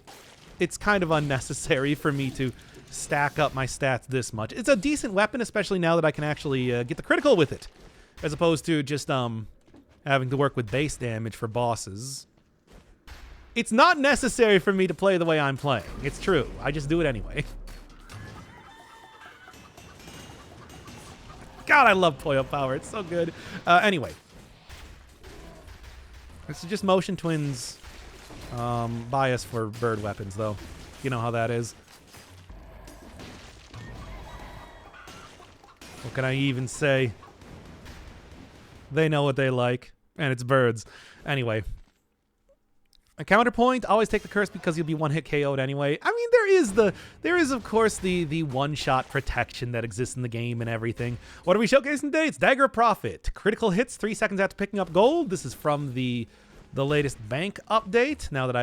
it's kind of unnecessary for me to stack up my stats this much. It's a decent weapon, especially now that I can actually get the critical with it. As opposed to just... having to work with base damage for bosses. It's not necessary for me to play the way I'm playing. It's true. I just do it anyway. God, I love Puyo Power. It's so good. Anyway. This is just Motion Twins bias for bird weapons, though. You know how that is. What can I even say? They know what they like, and it's birds. Anyway. A counterpoint, always take the curse because you'll be one-hit KO'd anyway. I mean, there is of course the one-shot protection that exists in the game and everything. What are we showcasing today? It's Dagger of Profit. Critical hits 3 seconds after picking up gold. This is from the latest bank update. Now that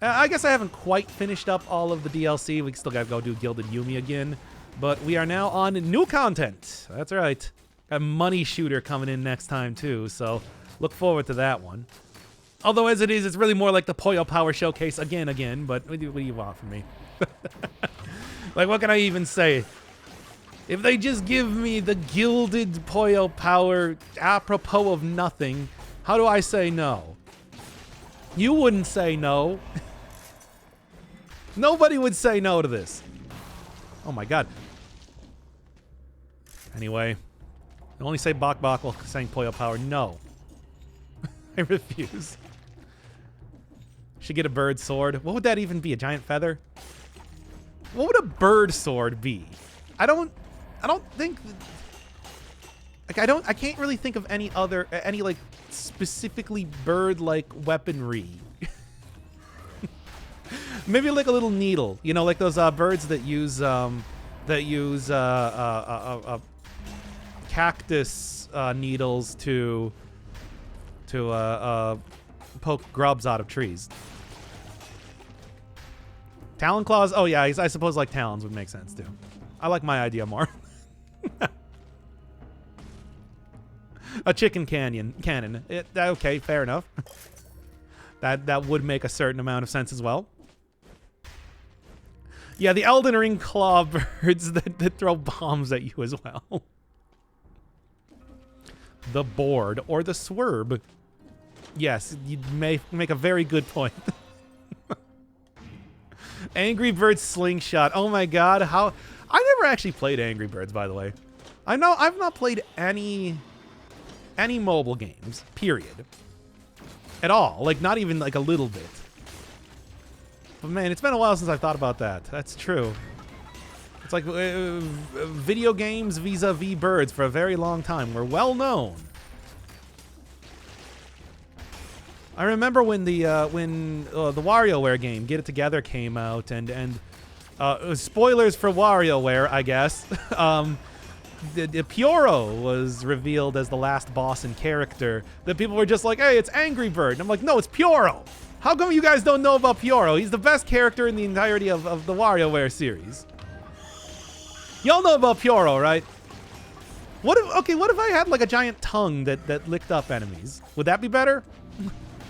I guess I haven't quite finished up all of the DLC. We still gotta go do Gilded Yumi again. But we are now on new content. That's right. A money shooter coming in next time too, so look forward to that one. Although as it is, it's really more like the Puyo Power showcase again, but what do you want from me? Like, what can I even say? If they just give me the gilded Puyo Power apropos of nothing, how do I say no? You wouldn't say no. Nobody would say no to this. Oh my god. Anyway, I only say Bok Bok while saying Puyo Power. No. I refuse. Should get a bird sword. What would that even be? A giant feather? What would a bird sword be? I don't think... Like, I can't really think of any other, like, specifically bird-like weaponry. Maybe like a little needle, you know, like those birds that use cactus needles to poke grubs out of trees. Talon claws? Oh yeah, I suppose like talons would make sense too. I like my idea more. A chicken cannon. Okay, fair enough. That would make a certain amount of sense as well. Yeah, the Elden Ring claw birds that throw bombs at you as well. The board or the swerb. Yes, you may make a very good point. Angry Birds Slingshot. Oh my god, how... I never actually played Angry Birds, by the way. I've not played any mobile games, period. At all. Like, not even like a little bit. But man, it's been a while since I've thought about that. That's true. It's like video games vis-a-vis birds for a very long time were well known. I remember when the WarioWare game Get It Together came out, and spoilers for WarioWare, I guess. The Pyoro was revealed as the last boss and character. That people were just like, "Hey, it's Angry Bird." And I'm like, "No, it's Pyoro. How come you guys don't know about Pyoro? He's the best character in the entirety of the WarioWare series." Y'all know about Pyoro, right? What if I had like a giant tongue that licked up enemies? Would that be better?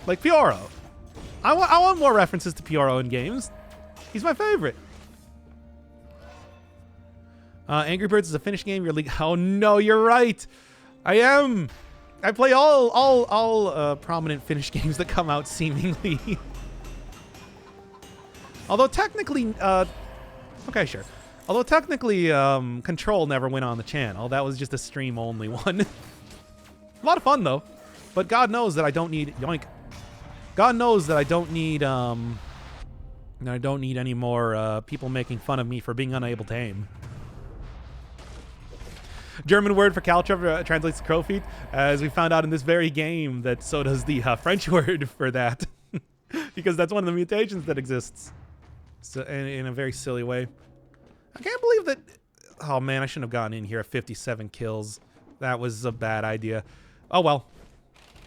Like Pyoro. I want more references to Pyoro in games. He's my favorite. Angry Birds is a Finnish game. You're like, oh no, you're right. I am. I play all prominent Finnish games that come out seemingly. Although technically, okay, sure. Although technically, Control never went on the channel. That was just a stream-only one. A lot of fun though. But God knows that I don't need yoink. God knows that I don't need any more people making fun of me for being unable to aim. German word for caltrope translates to crow feet, as we found out in this very game that so does the French word for that, because that's one of the mutations that exists. So in a very silly way. I can't believe that. Oh man, I shouldn't have gone in here at 57 kills. That was a bad idea. Oh well.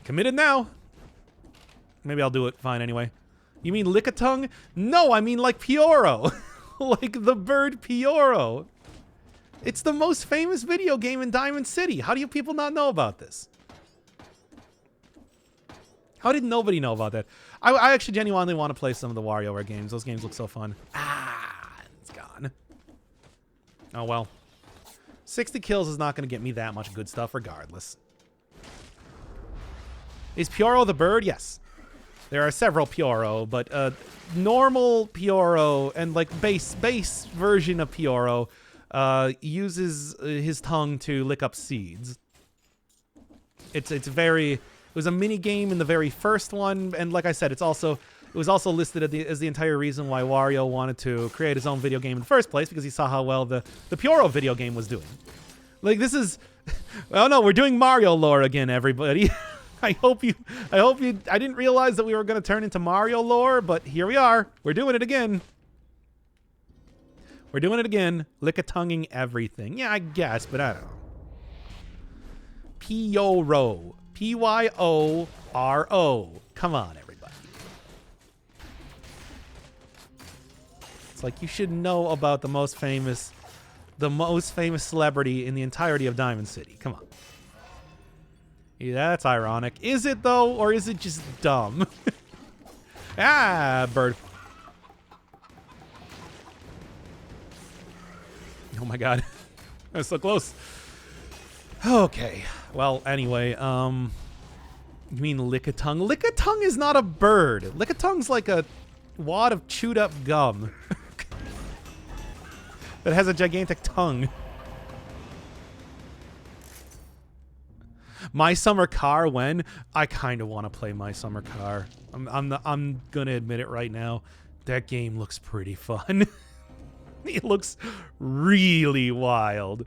Committed now. Maybe I'll do it fine anyway. You mean Lickitung? No, I mean like Pyoro. Like the bird Pyoro. It's the most famous video game in Diamond City. How do you people not know about this? How did nobody know about that? I actually genuinely want to play some of the WarioWare games. Those games look so fun. Ah, it's gone. Oh well. 60 kills is not going to get me that much good stuff regardless. Is Pyoro the bird? Yes. There are several Pyoro, but normal Pyoro and like base version of Pyoro uses his tongue to lick up seeds. It was a mini game in the very first one, and like I said, it was also listed as the entire reason why Wario wanted to create his own video game in the first place, because he saw how well the Pyoro video game was doing. Like this is, oh no, we're doing Mario lore again, everybody. I didn't realize that we were going to turn into Mario lore, but here we are. We're doing it again. We're doing it again. Lick-a-tonguing everything. Yeah, I guess, but I don't know. Pyoro. Pyoro. Come on, everybody. It's like you should know about the most famous celebrity in the entirety of Diamond City. Come on. Yeah, that's ironic. Is it though, or is it just dumb? Ah, bird. Oh my god. That was so close. Okay. Well, anyway, you mean Lickitung? Lickitung is not a bird. Lickatung's like a wad of chewed up gum that has a gigantic tongue. My Summer Car, when? I kind of want to play My Summer Car. I'm gonna admit it right now. That game looks pretty fun. It looks really wild,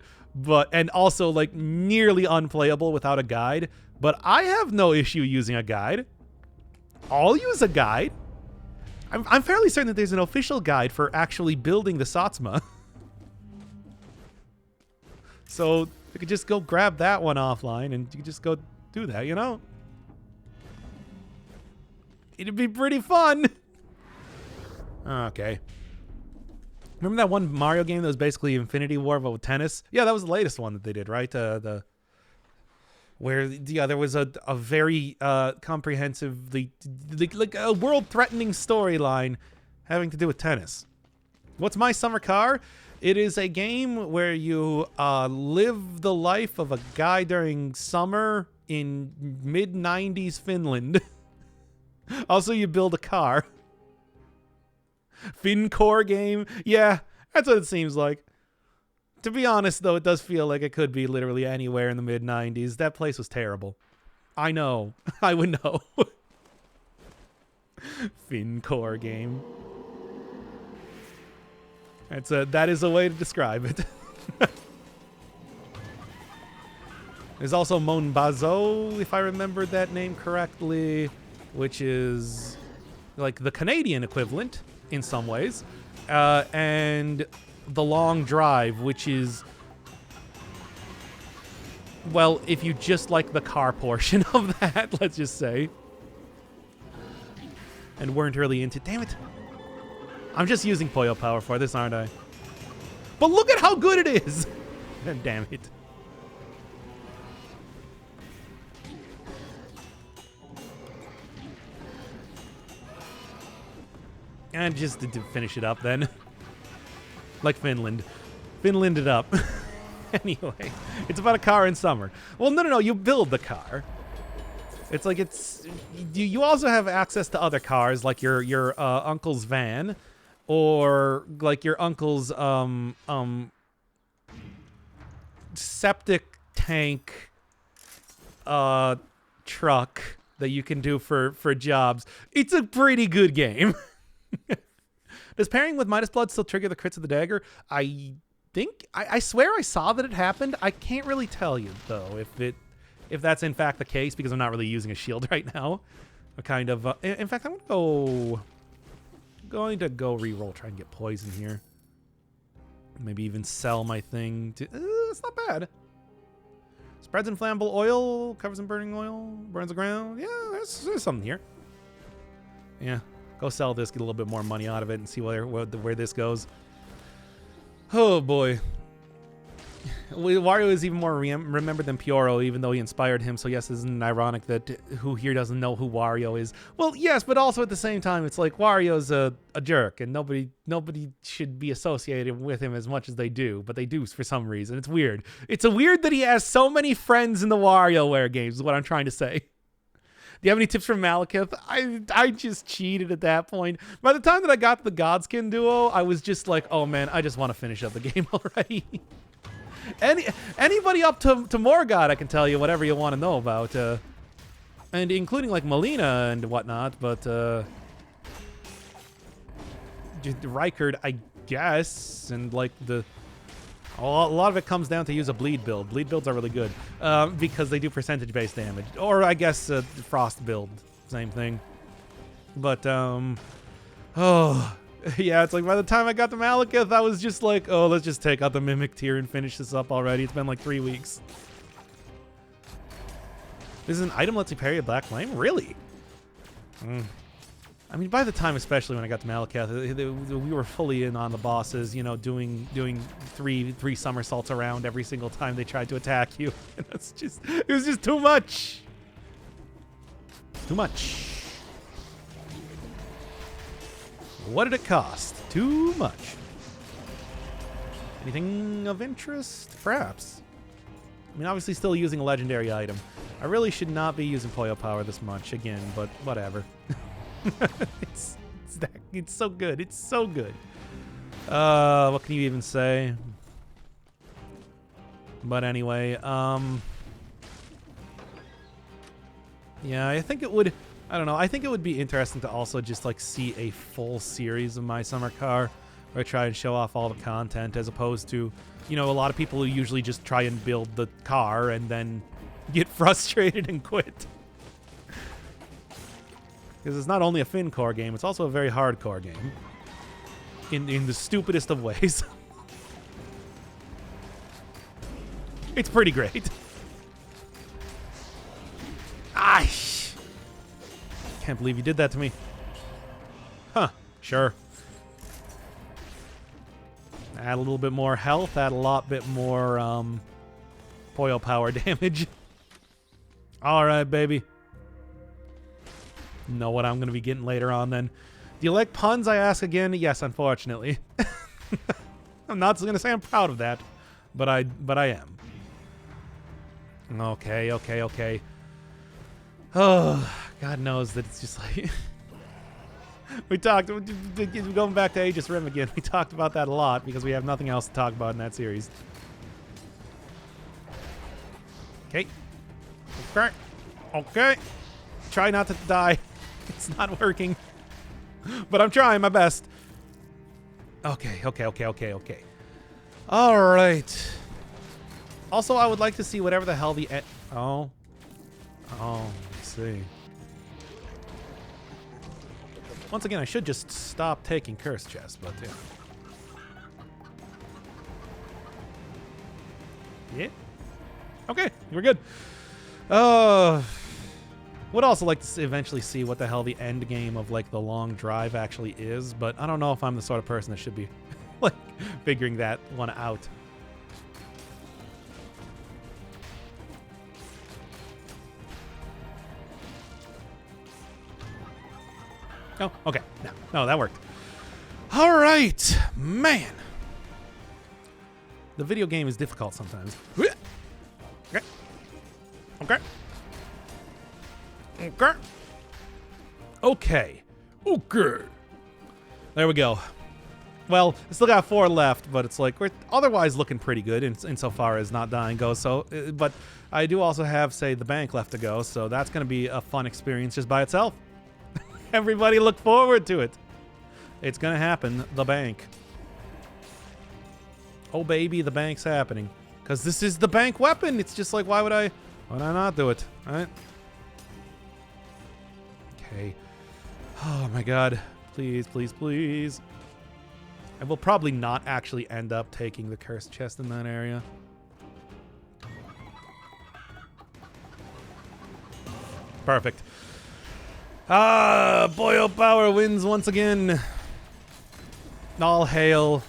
and also like nearly unplayable without a guide. But I have no issue using a guide. I'll use a guide. I'm fairly certain that there's an official guide for actually building the Satsuma. So you could just go grab that one offline and you could just go do that, you know? It'd be pretty fun. Okay. Remember that one Mario game that was basically Infinity War but with tennis? Yeah, that was the latest one that they did, right? Where there was a very comprehensively like a world-threatening storyline having to do with tennis. What's my summer car? It is a game where you live the life of a guy during summer in mid-90s Finland. Also, you build a car. Fincore game. Yeah, that's what it seems like. To be honest, though, it does feel like it could be literally anywhere in the mid-90s. That place was terrible. I know. I would know. Fincore game. That is a way to describe it. There's also Monbazo, if I remembered that name correctly, which is like the Canadian equivalent in some ways. And The Long Drive, which is, well, if you just like the car portion of that, let's just say. And weren't really into, damn it. I'm just using Puyo Power for this, aren't I? But look at how good it is. Damn it. And just to finish it up then. Like Finland. Finland it up. Anyway, it's about a car in summer. Well, no, you build the car. It's like you also have access to other cars, like your uncle's van, or like your uncle's septic tank truck that you can do for jobs. It's a pretty good game. Does pairing with Midas Blood still trigger the crits of the dagger? I think I swear I saw that it happened. I can't really tell you though if that's in fact the case, because I'm not really using a shield right now. I kind of in fact I'm going to go reroll, try and get poison here. Maybe even sell my thing to it's not bad. Spreads inflammable oil, covers in burning oil, burns the ground. Yeah, there's something here. Yeah. Go sell this, get a little bit more money out of it, and see where this goes. Oh, boy. Wario is even more remembered than Pyoro, even though he inspired him. So, yes, isn't it ironic that who here doesn't know who Wario is? Well, yes, but also at the same time, it's like Wario's a jerk, and nobody should be associated with him as much as they do, but they do for some reason. It's weird. It's weird that he has so many friends in the WarioWare games, is what I'm trying to say. Do you have any tips from Malekith? I just cheated at that point. By the time that I got to the Godskin duo, I was just like, oh man, I just want to finish up the game already. Anybody up to Morgott, I can tell you whatever you want to know about. And including like Melina and whatnot, but just Rykard, I guess, and like a lot of it comes down to use a bleed build. Bleed builds are really good because they do percentage-based damage. Or I guess frost build, same thing. But, oh, yeah, it's like by the time I got to Malekith, I was just like, oh, let's just take out the Mimic tier and finish this up already. It's been like 3 weeks. This is an item lets you parry a Black Flame? Really? I mean, by the time, especially when I got to Malekith, we were fully in on the bosses, you know, doing three somersaults around every single time they tried to attack you. And it was just too much. Too much. What did it cost? Too much. Anything of interest? Perhaps. I mean, obviously still using a legendary item. I really should not be using Puyo Power this much again, but whatever. It's so good. It's so good. What can you even say? But anyway, yeah, I think it would, I don't know, I think it would be interesting to also just like see a full series of My Summer Car where I try and show off all the content, as opposed to, you know, a lot of people who usually just try and build the car and then get frustrated and quit. Because it's not only a fin-core game, it's also a very hardcore game. In the stupidest of ways. It's pretty great. Can't believe you did that to me. Huh, sure. Add a little bit more health, add a lot bit more Poyo power damage. Alright, baby. Know what I'm going to be getting later on then. Do you like puns, I ask again? Yes, unfortunately. I'm not going to say I'm proud of that, but I am. Okay. Oh, God knows that it's just like... we talked... Going back to Aegis Rim again, we talked about that a lot because we have nothing else to talk about in that series. Okay. Try not to die. It's not working. But I'm trying my best. Okay. All right. Also, I would like to see whatever the hell the... Oh, let's see. Once again, I should just stop taking curse chests, but yeah. Yeah. Okay, we're good. Would also like to eventually see what the hell the end game of like the long drive actually is, but I don't know if I'm the sort of person that should be like figuring that one out. Oh, okay. No, that worked. All right, man. The video game is difficult sometimes. Okay. There we go. Well, I still got 4 left, but it's like we're otherwise looking pretty good insofar as not dying goes. So, but I do also have, say, the bank left to go, so that's going to be a fun experience just by itself. Everybody look forward to it. It's going to happen, the bank. Oh, baby, the bank's happening. Because this is the bank weapon. It's just like, why would I not do it? All right? Okay. Oh, my God. Please. I will probably not actually end up taking the cursed chest in that area. Perfect. Boyo Power wins once again. All hail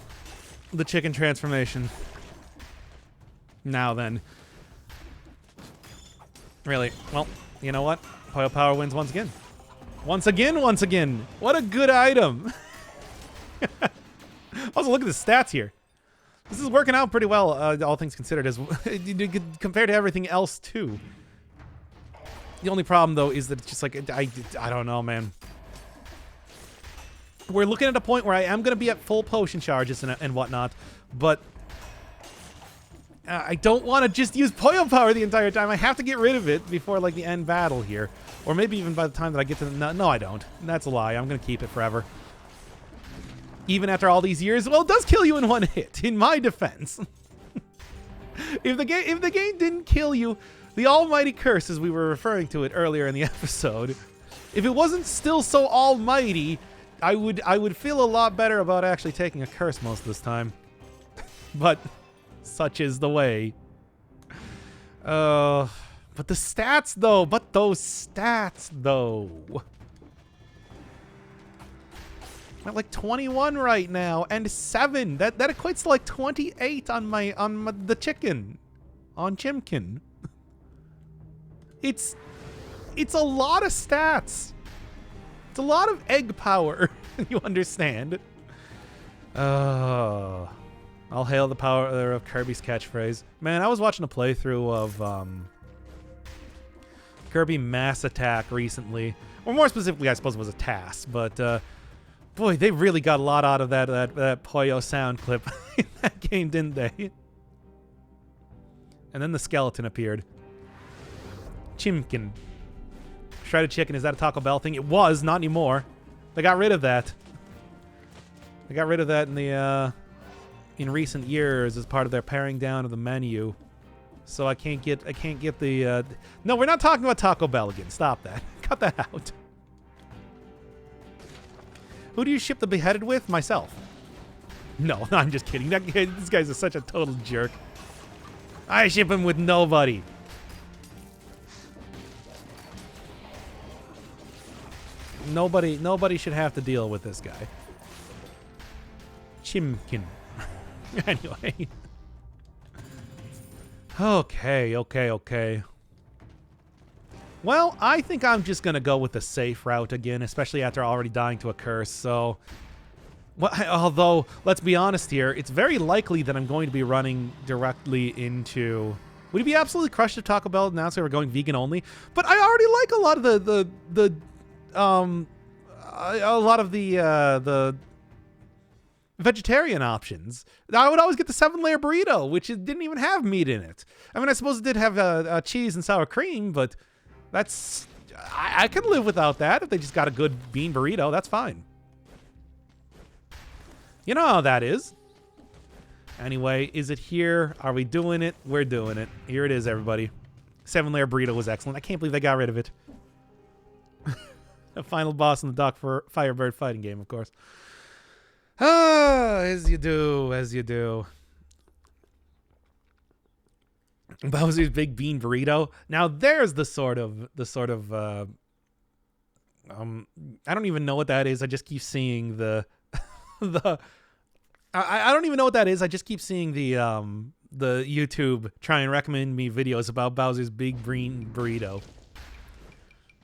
the chicken transformation. Now then. Really? Well, you know what? Boyo Power wins once again. Once again. What a good item. Also, look at the stats here. This is working out pretty well, all things considered, as compared to everything else, too. The only problem, though, is that it's just like, I don't know, man. We're looking at a point where I am going to be at full potion charges and whatnot, but I don't want to just use Poyo Power the entire time. I have to get rid of it before, like, the end battle here. Or maybe even by the time that I get to the... No, I don't. That's a lie. I'm going to keep it forever. Even after all these years, well, it does kill you in one hit, in my defense. If the game didn't kill you... The almighty curse, as we were referring to it earlier in the episode, if it wasn't still so almighty, I would feel a lot better about actually taking a curse most of this time. But such is the way. But the stats, though. But those stats, though. I'm at like 21 right now, and 7. That equates to like 28 on the chicken, on Chimkin. It's a lot of stats. It's a lot of egg power. You understand? I'll hail the power of Kirby's catchphrase. Man, I was watching a playthrough of Kirby Mass Attack recently. Or more specifically, I suppose it was a task. But boy, they really got a lot out of that Poyo sound clip in that game, didn't they? And then the skeleton appeared. Chimkin. Shredded chicken, is that a Taco Bell thing? It was, not anymore. They got rid of that. They got rid of that in the in recent years as part of their paring down of the menu. So I can't get the no, we're not talking about Taco Bell again. Stop that. Cut that out. Who do you ship the beheaded with? Myself. No, I'm just kidding. This guy's such a total jerk. I ship him with nobody. Nobody should have to deal with this guy. Chimkin. Anyway. Okay. Well, I think I'm just going to go with the safe route again, especially after already dying to a curse, so... Well, although, let's be honest here, it's very likely that I'm going to be running directly into... Would it be absolutely crushed if Taco Bell announced they were going vegan only? But I already like a lot of the vegetarian options. I would always get the 7-layer burrito, which didn't even have meat in it. I mean, I suppose it did have cheese and sour cream, but that's... I could live without that if they just got a good bean burrito. That's fine. You know how that is. Anyway, is it here? Are we doing it? We're doing it. Here it is, everybody. 7-layer burrito was excellent. I can't believe they got rid of it. The final boss in the Doc for Firebird fighting game, of course. Ah, as you do. Bowser's Big Bean Burrito. Now there's the sort of I don't even know what that is. I just keep seeing I don't even know what that is. I just keep seeing the YouTube try and recommend me videos about Bowser's Big Green Burrito.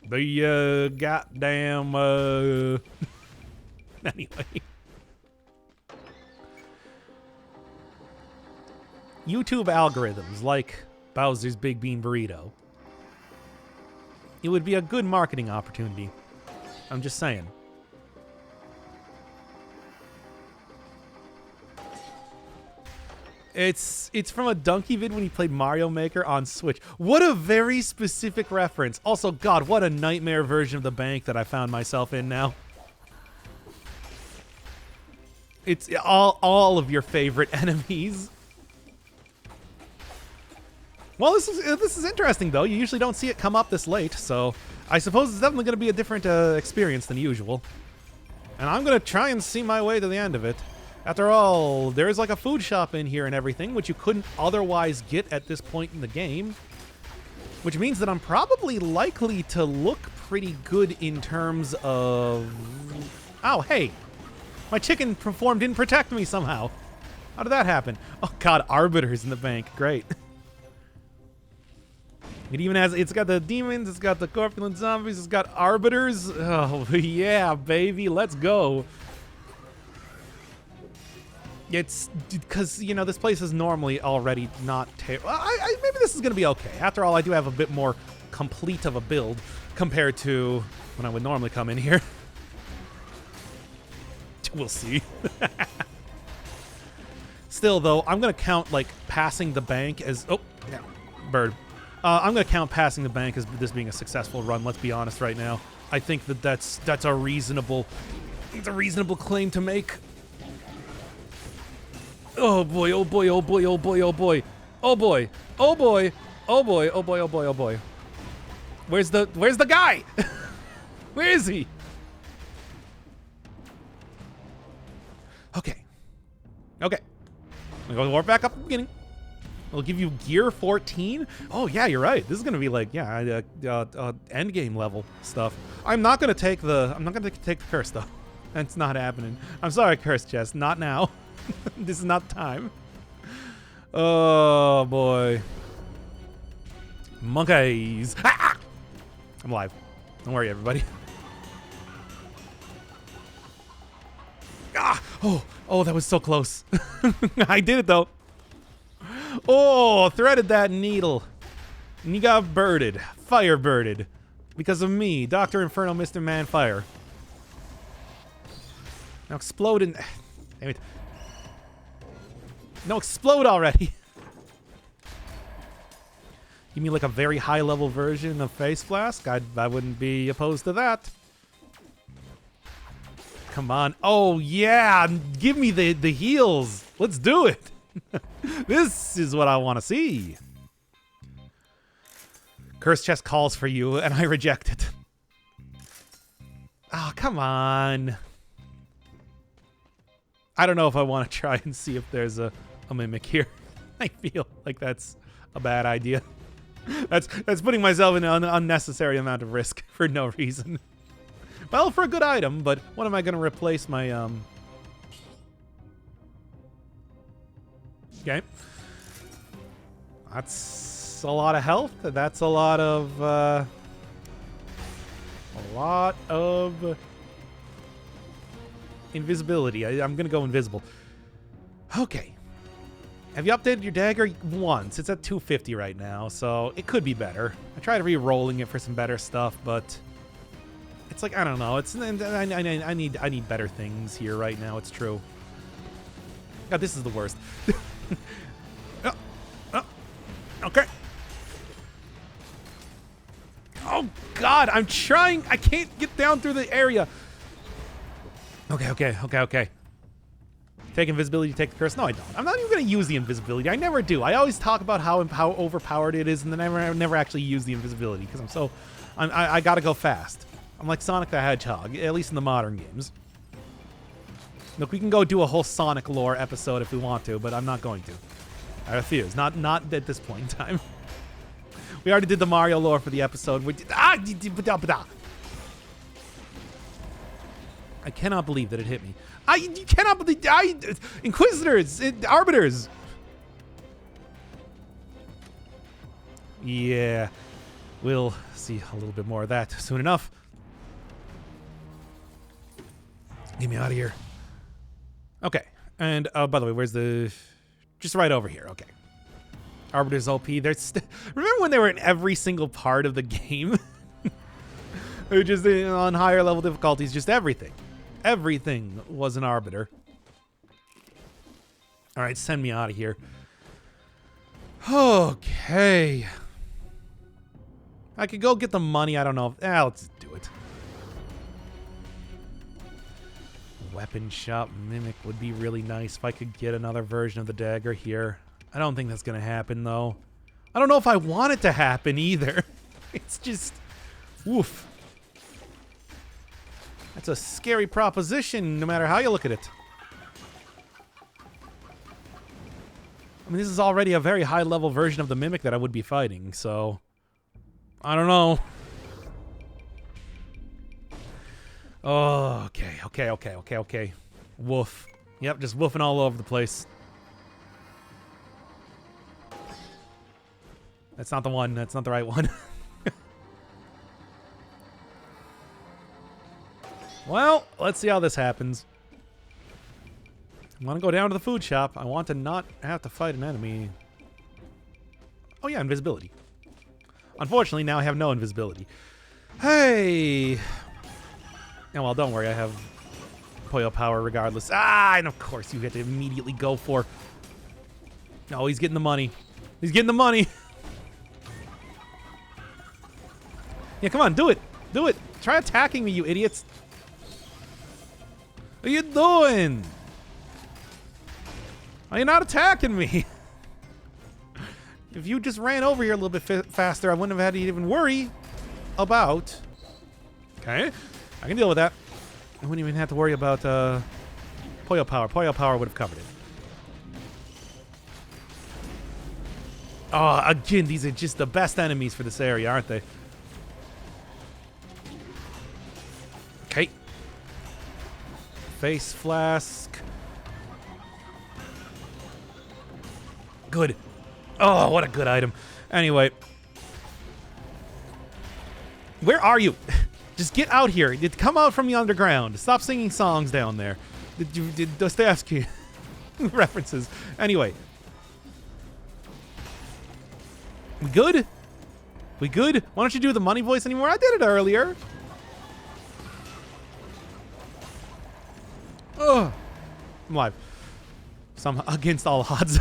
The goddamn anyway. YouTube algorithms like Bowser's Big Bean Burrito. It would be a good marketing opportunity. I'm just saying. It's from a Donkey vid when he played Mario Maker on Switch. What a very specific reference. Also, God, what a nightmare version of the bank that I found myself in now. It's all of your favorite enemies. Well, this is interesting though. You usually don't see it come up this late, so I suppose it's definitely going to be a different experience than usual. And I'm going to try and see my way to the end of it. After all, there's like a food shop in here and everything, which you couldn't otherwise get at this point in the game. Which means that I'm probably likely to look pretty good in terms of... Oh, hey! My chicken form didn't protect me somehow. How did that happen? Oh god, Arbiters in the bank. Great. It even has... It's got the demons, it's got the corpulent zombies, it's got Arbiters. Oh, yeah, baby. Let's go. It's because, you know, this place is normally already not terrible. Maybe this is going to be okay. After all, I do have a bit more complete of a build compared to when I would normally come in here. We'll see. Still, though, I'm going to count, like, passing the bank as... Oh, yeah, bird. I'm going to count passing the bank as this being a successful run, let's be honest right now. I think that that's a reasonable... It's a reasonable claim to make. Oh boy, oh boy, oh boy, oh boy, oh boy. Oh boy, oh boy, oh boy, oh boy, oh boy, oh boy. Where's the guy? Where is he? Okay. I'm gonna warp back up at the beginning. I'll give you gear 14. Oh yeah, you're right. This is gonna be like, yeah, end game level stuff. I'm not gonna take the curse though. That's not happening. I'm sorry, curse chest. Not now. This is not time. Oh boy. Monkeys. Ah! I'm alive. Don't worry, everybody. Ah! Oh, that was so close. I did it though. Oh, threaded that needle. And you got birded. Fire birded. Because of me, Dr. Inferno, Mr. Manfire. Now explode in... Damn it. No, explode already. Give me like a very high level version of Face Flask. I wouldn't be opposed to that. come on. Oh, yeah. Give me the heals. Let's do it. This is what I want to see. Curse chest calls for you, and I reject it. Oh, come on. I don't know if I want to try and see if there's a mimic here. I feel like that's a bad idea. That's putting myself in an unnecessary amount of risk for no reason. Well, for a good item, but what am I going to replace my... Okay. That's a lot of health. That's a lot of... invisibility. I'm going to go invisible. Okay. Have you updated your dagger? Once. It's at 250 right now, so it could be better. I tried re-rolling it for some better stuff, but it's like, I don't know. It's I need better things here right now. It's true. God, this is the worst. Okay. Oh, God. I'm trying. I can't get down through the area. Okay. Take invisibility, take the curse. No, I don't. I'm not even going to use the invisibility. I never do. I always talk about how overpowered it is, and then I never actually use the invisibility because I got to go fast. I'm like Sonic the Hedgehog, at least in the modern games. Look, we can go do a whole Sonic lore episode if we want to, but I'm not going to. I refuse. Not at this point in time. We already did the Mario lore for the episode. I cannot believe that it hit me. You cannot believe... Inquisitors! Arbiters! Yeah. We'll see a little bit more of that soon enough. Get me out of here. Okay. And, by the way, where's the... Just right over here. Okay. Arbiters OP. Remember when they were in every single part of the game? They were just on higher level difficulties, just everything. Everything was an arbiter. All right, send me out of here. Okay. I could go get the money. I don't know. Let's do it. Weapon shop mimic would be really nice if I could get another version of the dagger here. I don't think that's going to happen, though. I don't know if I want it to happen, either. It's just... Woof. That's a scary proposition, no matter how you look at it. I mean, this is already a very high-level version of the Mimic that I would be fighting, so... I don't know. Oh, okay. Woof. Yep, just woofing all over the place. That's not the one. That's not the right one. Well, let's see how this happens. I want to go down to the food shop. I want to not have to fight an enemy. Oh yeah, invisibility. Unfortunately, now I have no invisibility. Hey! Oh, well, don't worry. I have Poyo power regardless. And of course you get to immediately go for... Oh, he's getting the money. He's getting the money. Yeah, come on, do it. Do it. Try attacking me, you idiots. What are you doing? Are you not attacking me? If you just ran over here a little bit faster, I wouldn't have had to even worry about... Okay, I can deal with that. I wouldn't even have to worry about Poyo Power. Poyo Power would have covered it. Oh, again, these are just the best enemies for this area, aren't they? Okay. Face flask. Good. Oh, what a good item. Anyway. Where are you? Just get out here. Come out from the underground. Stop singing songs down there. Dostoevsky references. Anyway. We good? We good? Why don't you do the money voice anymore? I did it earlier. Oh, I'm live. Somehow against all odds.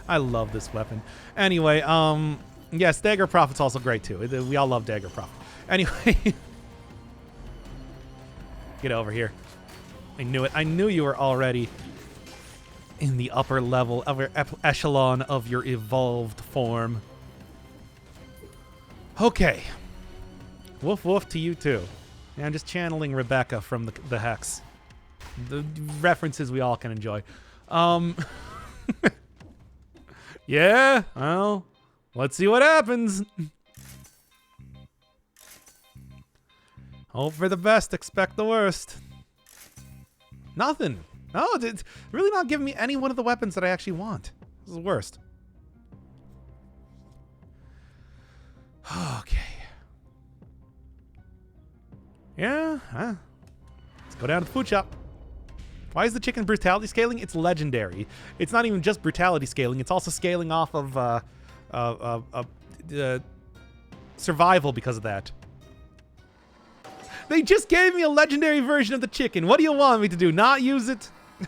I love this weapon. Anyway, Yes, Dagger of Profit's also great too. We all love Dagger of Profit. Anyway. Get over here. I knew it. I knew you were already in the upper level, upper echelon of your evolved form. Okay. Woof woof to you too. Yeah, I'm just channeling Rebecca from the Hex. The references we all can enjoy. Yeah, well, let's see what happens. Hope for the best, expect the worst. Nothing. No, it's really not giving me any one of the weapons that I actually want. This is the worst. Okay. Yeah, let's go down to the food shop. Why is the chicken brutality scaling? It's legendary. It's not even just brutality scaling. It's also scaling off of survival because of that. They just gave me a legendary version of the chicken. What do you want me to do? Not use it? You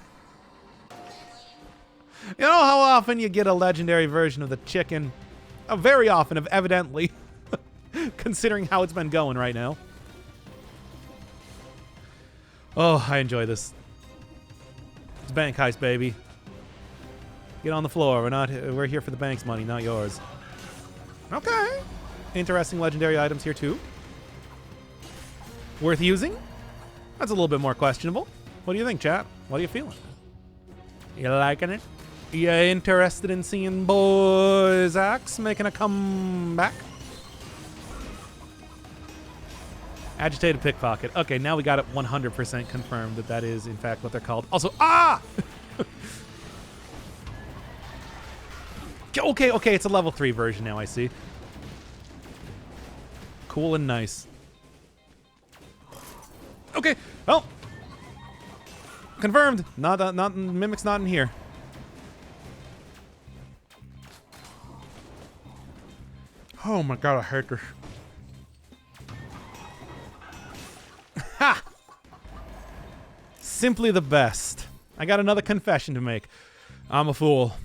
know how often you get a legendary version of the chicken? Very often, evidently. Considering how it's been going right now. Oh, I enjoy this. It's bank heist, baby. Get on the floor. We're here for the bank's money, not yours. Okay. Interesting legendary items here too. Worth using? That's a little bit more questionable. What do you think, chat? What are you feeling? You liking it? You interested in seeing Boys Axe making a comeback? Agitated pickpocket. Okay, now we got it 100% confirmed that that is, in fact, what they're called. Also, Okay, it's a level 3 version now, I see. Cool and nice. Okay, well. Confirmed. Not Mimic's not in here. Oh my god, I hate this. Ha! Simply the best. I got another confession to make. I'm a fool.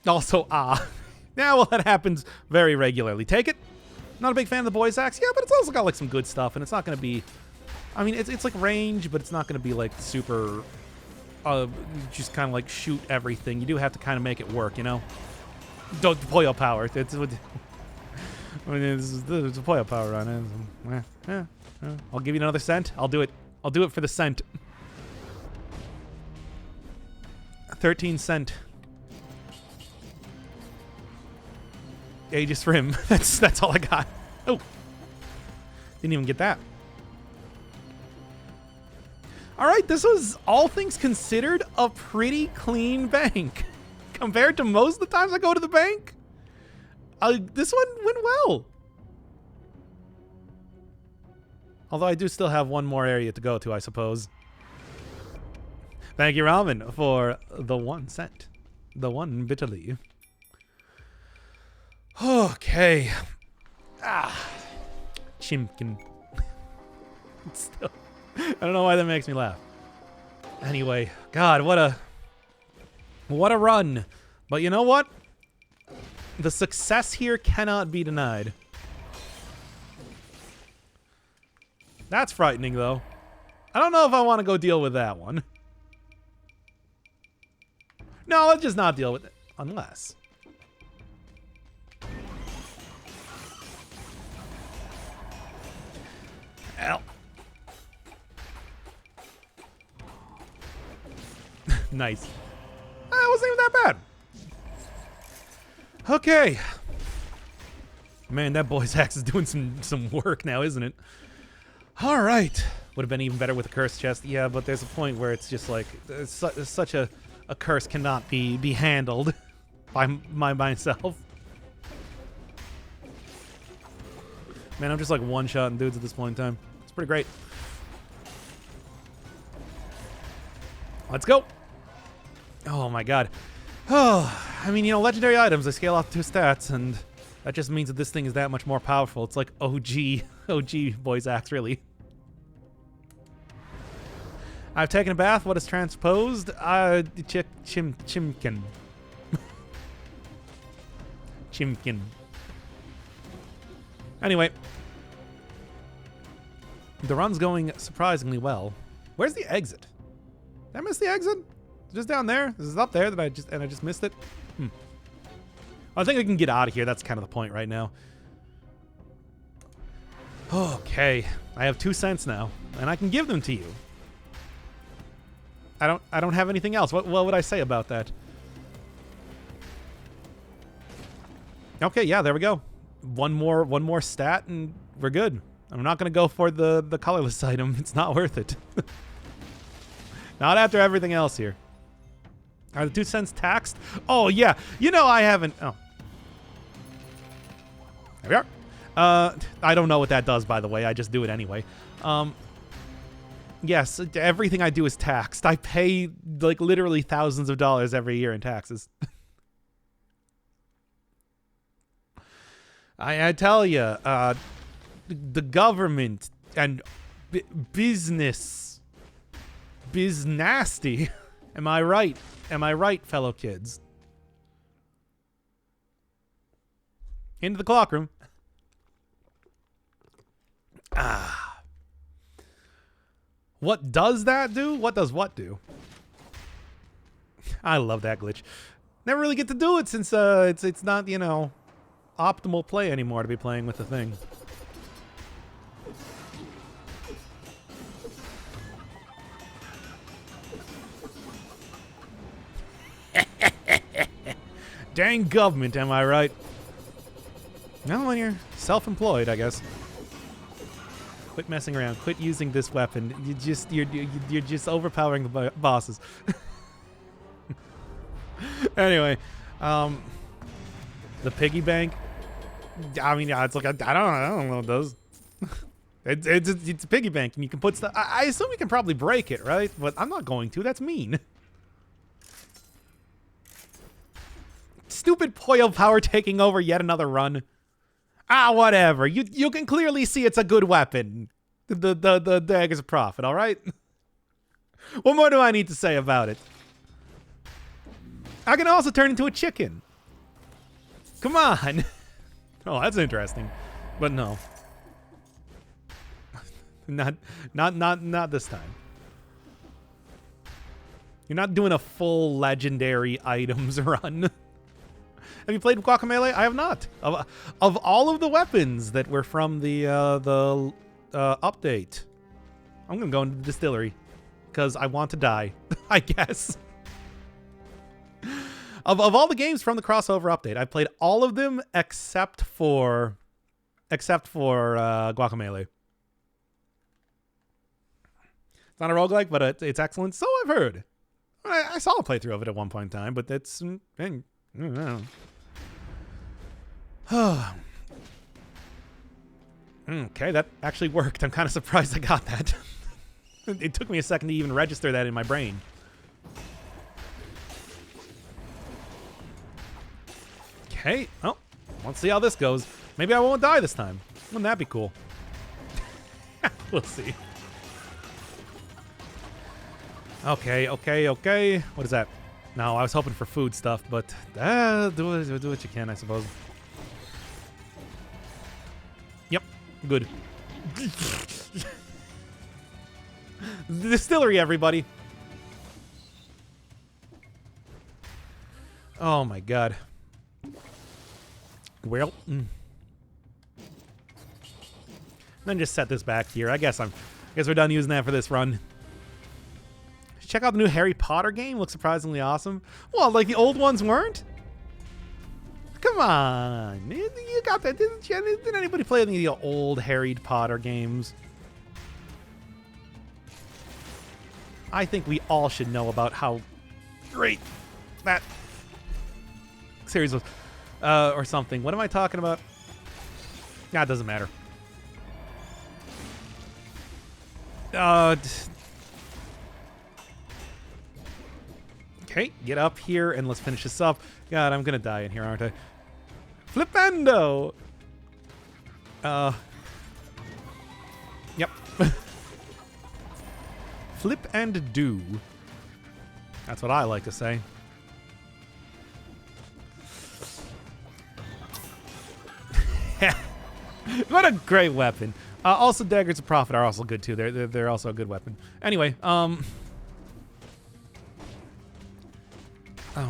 Also, yeah, well, that happens very regularly. Take it. Not a big fan of the Boys Axe. Yeah, but it's also got like some good stuff, and it's not going to be... I mean, it's like range, but it's not going to be like super... just kind of like shoot everything. You do have to kind of make it work, you know? Don't deploy your power. It's deploy your power on it. Yeah. I'll give you another cent. I'll do it. I'll do it for the cent. 13 cent. Aegis for him. That's all I got. Oh. Didn't even get that. Alright, this was, all things considered, a pretty clean bank. Compared to most of the times I go to the bank, this one went well. Although I do still have one more area to go to, I suppose. Thank you, Ramen, for the 1 cent. The 1 bitterly. Okay. Chimkin. Still, I don't know why that makes me laugh. Anyway, God, what a run. But you know what? The success here cannot be denied. That's frightening, though. I don't know if I want to go deal with that one. No, let's just not deal with it. Unless... Ow. Nice. It wasn't even that bad. Okay. Man, that Boys Axe is doing some work now, isn't it? All right. Would have been even better with a curse chest. Yeah, but there's a point where it's just like such a curse cannot be handled by myself. Man, I'm just like one-shotting dudes at this point in time. It's pretty great. Let's go. Oh my god. Oh, I mean, you know, legendary items, they scale off 2 stats, and that just means that this thing is that much more powerful. It's like OG Boys Axe, really. I've taken a bath. What is transposed? Chimkin. Chimkin. Anyway, the run's going surprisingly well. Where's the exit? Did I miss the exit? Just down there? This is up there that I just missed it. I think I can get out of here. That's kind of the point right now. Okay, I have 2 cents now, and I can give them to you. I don't have anything else. What would I say about that? Okay, yeah, there we go. One more stat, and we're good. I'm not gonna go for the colorless item. It's not worth it. Not after everything else here. Are the 2 cents taxed? Oh yeah, you know I haven't. Oh, there we are. I don't know what that does, by the way. I just do it anyway. Yes, everything I do is taxed. I pay like literally thousands of dollars every year in taxes. I tell you, the government and business, nasty. Am I right? Am I right, fellow kids? Into the clock room. What does that do? What does what do? I love that glitch. Never really get to do it since it's not, you know, optimal play anymore to be playing with the thing. Dang government, am I right? No, when you're self-employed, I guess. Quit messing around. Quit using this weapon. You're just overpowering the bosses. Anyway, the piggy bank. I mean, yeah, it's like I don't know what it does. It's a piggy bank, and you can put stuff. I assume you can probably break it, right? But I'm not going to. That's mean. Stupid Poyo Power taking over yet another run. Whatever. You can clearly see it's a good weapon. The Daggers of Profit, all right? What more do I need to say about it? I can also turn into a chicken. Come on. Oh, that's interesting. But no. Not this time. You're not doing a full legendary items run. Have you played Guacamelee? I have not. Of all of the weapons that were from the update, I'm gonna go into the distillery because I want to die. I guess. Of all the games from the crossover update, I've played all of them except for Guacamelee. It's not a roguelike, but it's excellent. So I've heard. I saw a playthrough of it at one point in time, but that's I don't know. Okay, that actually worked. I'm kind of surprised I got that. It took me a second to even register that in my brain. Okay. Oh, let's see how this goes. Maybe I won't die this time. Wouldn't that be cool? We'll see. Okay. What is that? No, I was hoping for food stuff, but do what you can, I suppose. Yep, good. The distillery, everybody. Oh my god. Well, then just set this back here. I guess we're done using that for this run. Check out the new Harry Potter game. Looks surprisingly awesome. Well, like the old ones weren't? Come on. You got that, didn't you? Did anybody play any of the old Harry Potter games? I think we all should know about how great that series was. Or something. What am I talking about? Nah, it doesn't matter. Okay, get up here and let's finish this up. God, I'm gonna die in here, aren't I? Flipendo! Yep. Flip and do. That's what I like to say. If a great weapon. Also, Daggers of Profit are also good too. They're also a good weapon. Anyway, oh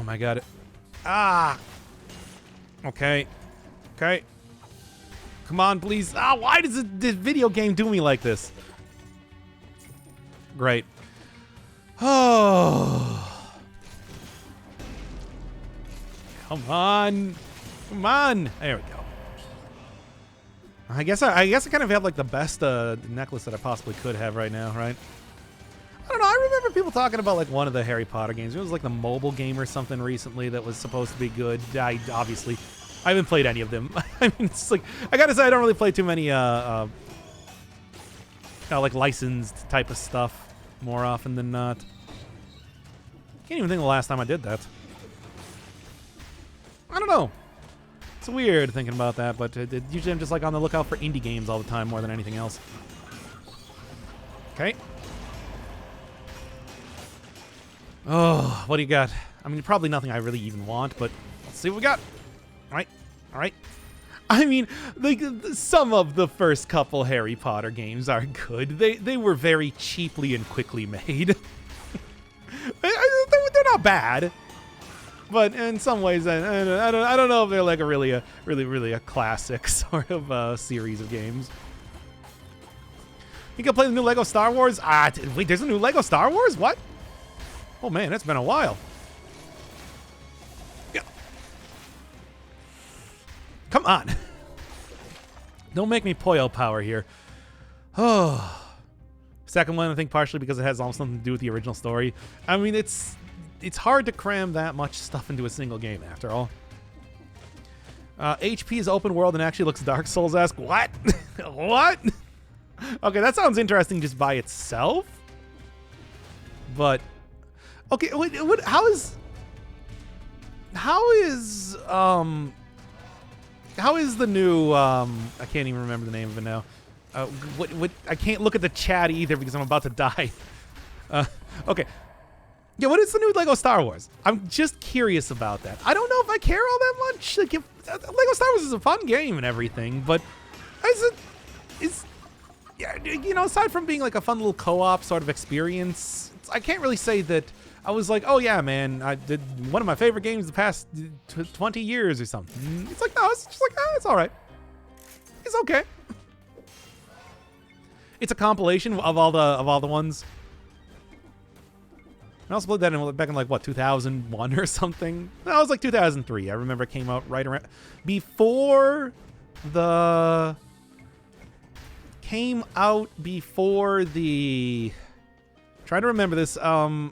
my god. Ah. Okay. Okay. Come on, please. Ah, why does this video game do me like this? Great. Oh. Come on. Come on. There we go. I guess I kind of have like the best necklace that I possibly could have right now, right? I don't know. I remember people talking about like one of the Harry Potter games. It was like the mobile game or something recently that was supposed to be good. I haven't played any of them. I mean, it's like I gotta say I don't really play too many like licensed type of stuff more often than not. Can't even think of the last time I did that. I don't know. It's weird thinking about that, but usually I'm just like on the lookout for indie games all the time more than anything else. Okay. Oh, what do you got? I mean, probably nothing I really even want, but let's see what we got. All right. All right. I mean, like some of the first couple Harry Potter games are good. They were very cheaply and quickly made. They're not bad. But in some ways, I don't know if they're like a really classic sort of series of games. You can play the new Lego Star Wars? Wait, there's a new Lego Star Wars? What? Oh man, it's been a while. Yeah. Come on. Don't make me Poyo Power here. Oh. Second one, I think partially because it has almost something to do with the original story. I mean, it's hard to cram that much stuff into a single game, after all. HP is open world and actually looks Dark Souls-esque. What? What? Okay, that sounds interesting just by itself. But okay, what? How is the new? I can't even remember the name of it now. What? I can't look at the chat either because I'm about to die. Okay. Yeah, what is the new Lego Star Wars? I'm just curious about that. I don't know if I care all that much. Like, Lego Star Wars is a fun game and everything, but yeah, you know, aside from being like a fun little co-op sort of experience, I can't really say that I was like, oh yeah, man, I did one of my favorite games the past 20 years or something. It's like, no, it's just like, it's all right. It's okay. It's a compilation of all the ones. I also played that back in like what, 2001 or something. That was like 2003. I remember it came out right around before the trying to remember this third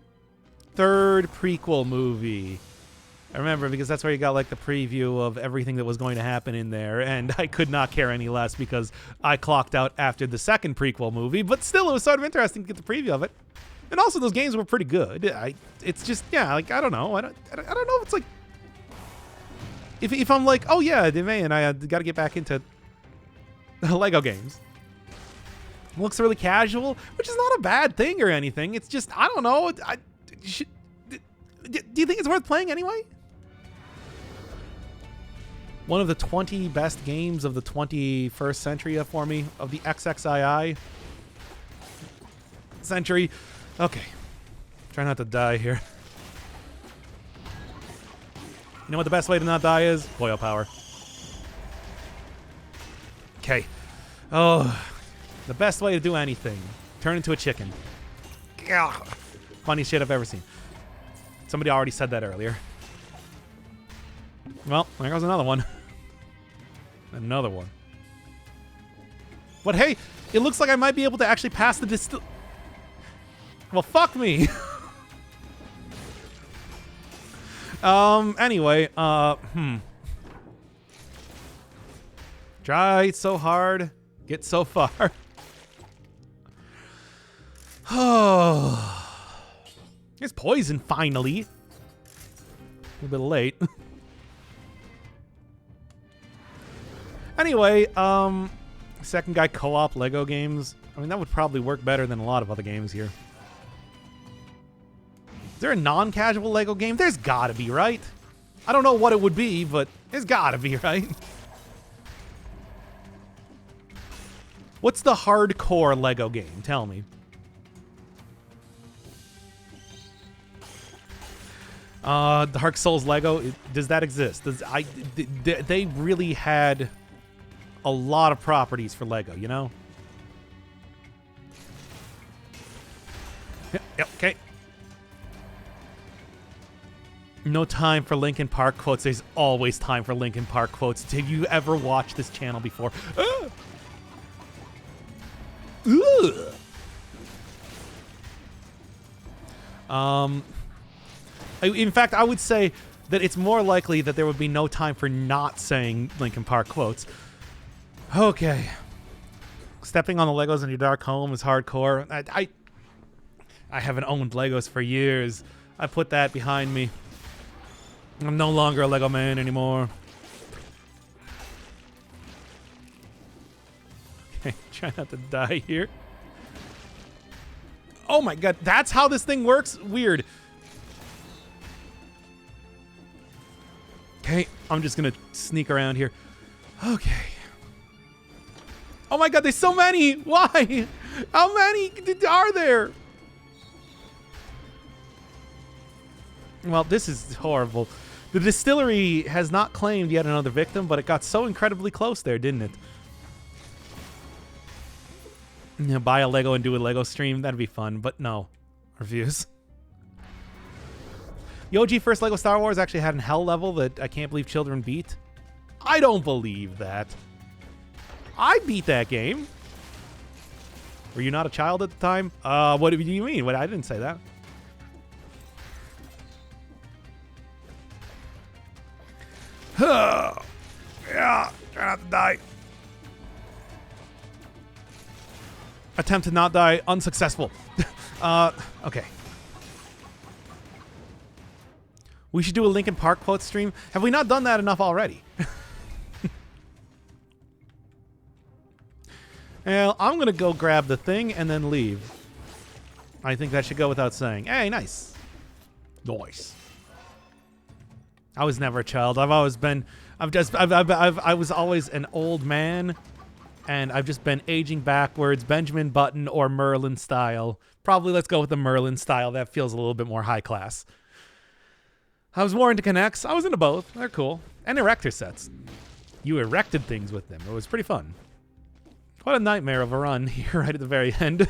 prequel movie. I remember because that's where you got like the preview of everything that was going to happen in there, and I could not care any less because I clocked out after the second prequel movie, but still it was sort of interesting to get the preview of it. And also, those games were pretty good. It's just, yeah, like, I don't know. I don't know if it's like... If I'm like, oh yeah, man, I got to get back into Lego games. It looks really casual, which is not a bad thing or anything. It's just, I don't know. Do you think it's worth playing anyway? One of the 20 best games of the 21st century for me, of the XXII century. Okay. Try not to die here. You know what the best way to not die is? Boil power. Okay. Oh. The best way to do anything. Turn into a chicken. Ugh. Funniest shit I've ever seen. Somebody already said that earlier. Well, there goes another one. Another one. But hey, it looks like I might be able to actually pass the Well, fuck me. Anyway, Try so hard, get so far. Oh. It's poison, finally. A little bit late. Anyway, second guy co-op Lego games. I mean, that would probably work better than a lot of other games here. Is there a non-casual Lego game? There's gotta be, right? I don't know what it would be, but there's gotta be, right? What's the hardcore Lego game? Tell me. Dark Souls Lego, does that exist? They really had a lot of properties for Lego, you know? Yep, okay. No time for Linkin Park quotes. There's always time for Linkin Park quotes. Did you ever watch this channel before? In fact, I would say that it's more likely that there would be no time for not saying Linkin Park quotes. Okay. Stepping on the Legos in your dark home is hardcore. I haven't owned Legos for years. I put that behind me. I'm no longer a Lego man anymore. Okay, try not to die here. Oh my god, that's how this thing works? Weird. Okay, I'm just gonna sneak around here. Okay. Oh my god, there's so many! Why? How many are there? Well, this is horrible. The distillery has not claimed yet another victim, but it got so incredibly close there, didn't it? You know, buy a Lego and do a Lego stream, that'd be fun, but no. Reviews. The OG first Lego Star Wars actually had an hell level that I can't believe children beat. I don't believe that. I beat that game. Were you not a child at the time? What do you mean? What? I didn't say that. Yeah, try not to die. Attempt to not die, unsuccessful. Okay. We should do a Linkin Park quote stream. Have we not done that enough already? Well, I'm going to go grab the thing and then leave. I think that should go without saying. Hey, nice. Nice. I was never a child. I've always been... I was always an old man, and I've just been aging backwards, Benjamin Button or Merlin style. Probably let's go with the Merlin style. That feels a little bit more high class. I was more into Connects. I was into both. They're cool. And erector sets. You erected things with them. It was pretty fun. What a nightmare of a run here right at the very end.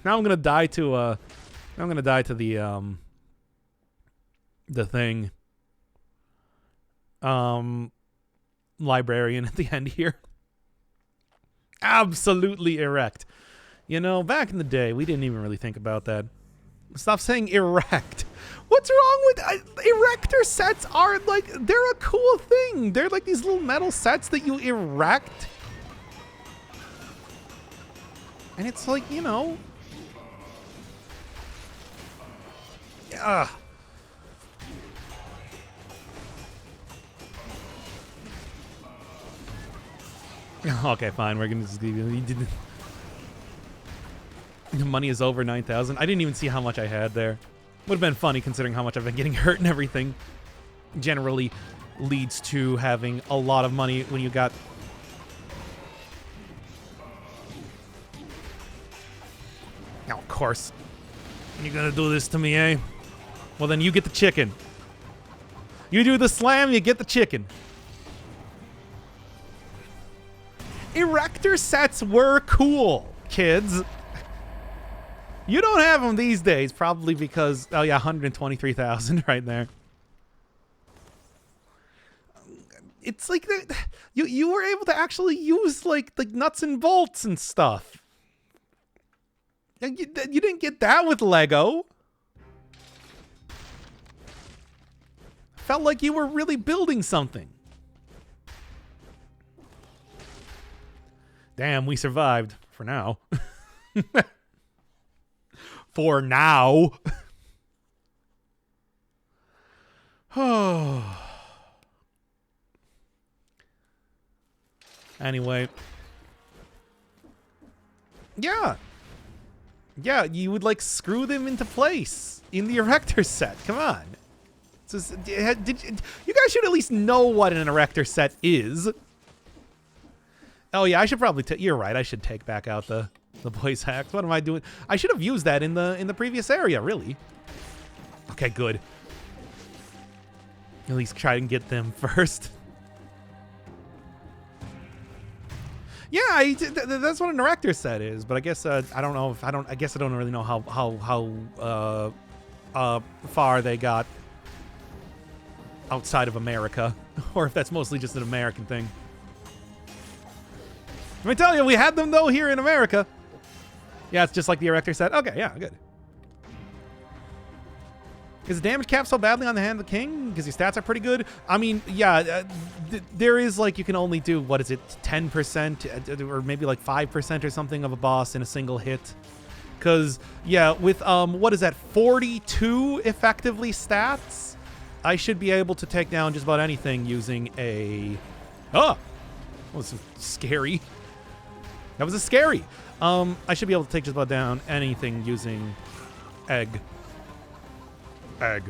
Now I'm gonna die to the thing. Librarian at the end here. Absolutely erect. You know, back in the day, we didn't even really think about that. Stop saying erect. What's wrong with erector sets? Are like, they're a cool thing. They're like these little metal sets that you erect. And it's like, you know. Okay, fine. We're gonna just leave. The money is over 9,000. I didn't even see how much I had there. Would have been funny considering how much I've been getting hurt and everything. Generally leads to having a lot of money when you got... Now, of course. You're gonna do this to me, eh? Well, then you get the chicken. You do the slam, you get the chicken. Erector sets were cool, kids. You don't have them these days, probably because... Oh, yeah, 123,000 right there. It's like... You were able to actually use, like, the nuts and bolts and stuff. You didn't get that with Lego. Felt like you were really building something. Damn, we survived. For now. For now. Anyway. Yeah. Yeah, you would like screw them into place in the erector set. Come on. So, you guys should at least know what an erector set is. Oh yeah, I should probably you're right. I should take back out the voice hacks. What am I doing? I should have used that in the previous area, really. Okay, good. At least try and get them first. Yeah, that's what a director set is, but I guess I don't know if I guess I don't really know how far they got outside of America, or if that's mostly just an American thing. Let me tell you, we had them though here in America. Yeah, it's just like the director said. Okay, yeah, good. Is the damage cap so badly on the Hand of the King? Because your stats are pretty good. I mean, yeah, there is like you can only do, what is it, 10% or maybe like 5% or something of a boss in a single hit. Because, yeah, with, what is that, 42 effectively stats? I should be able to take down just about anything using a... Oh! That was scary. That was a scary. I should be able to take just about down anything using egg. Egg.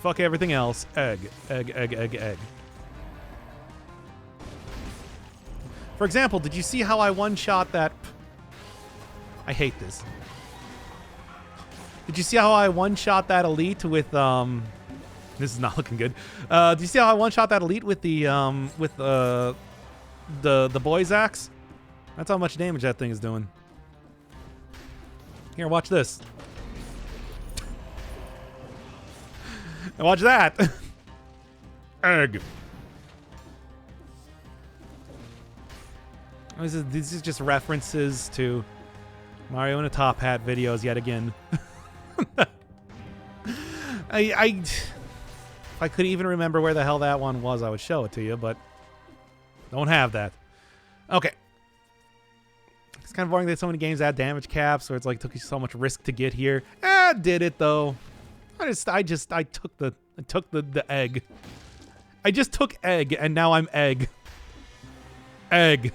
Fuck everything else. Egg. Egg, egg, egg, egg. For example, did you see how I one-shot that... I hate this. Did you see how I one-shot that elite with, This is not looking good. Do you see how I one-shot that elite with the boy's axe? That's how much damage that thing is doing. Here, watch this. And watch that. Egg. This is just references to Mario in a Top Hat videos yet again. If I could even remember where the hell that one was, I would show it to you, but don't have that. Okay. It's kind of boring that so many games add damage caps, where it's like took you so much risk to get here. Did it though. I took the egg. I just took egg, and now I'm egg. Egg.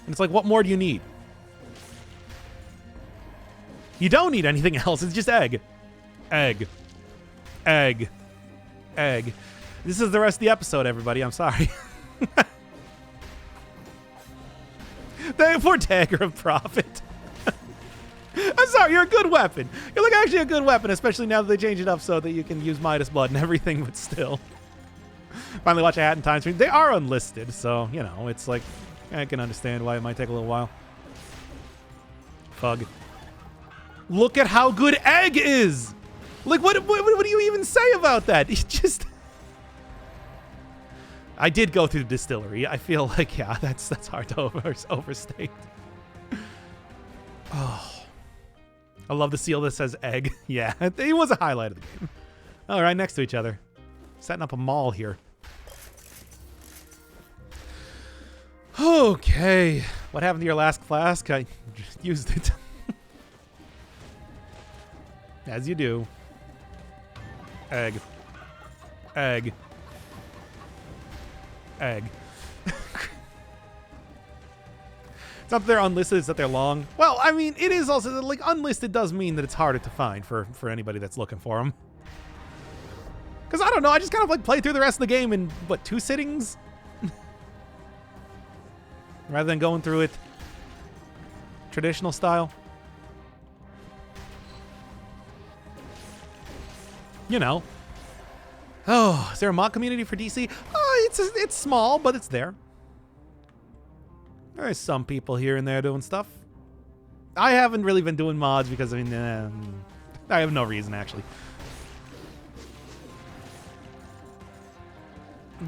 And it's like, what more do you need? You don't need anything else. It's just egg. Egg. Egg. Egg. This is the rest of the episode, everybody. I'm sorry. For Dagger of Profit. I'm sorry, you're a good weapon. You're like actually a good weapon, especially now that they changed it up so that you can use Midas Blood and everything, but still. Finally watch a Hat in Time stream. They are unlisted, so, you know, it's like, I can understand why it might take a little while. Fug. Look at how good egg is! Like, what do you even say about that? It's just... I did go through the distillery. I feel like, yeah, that's hard to overstate. Oh. I love the seal that says egg. Yeah, it was a highlight of the game. Oh, right next to each other. Setting up a mall here. Okay. What happened to your last flask? I just used it. As you do. Egg. Egg. Egg. It's not that they're unlisted, it's that they're long. Well, I mean, it is also, like, unlisted does mean that it's harder to find for anybody that's looking for them. Because, I don't know, I just kind of, like, play through the rest of the game in, what, 2 sittings? Rather than going through it traditional style. You know. Oh, is there a mod community for DC? Oh, it's small, but it's there. There's some people here and there doing stuff. I haven't really been doing mods because, I mean, I have no reason, actually.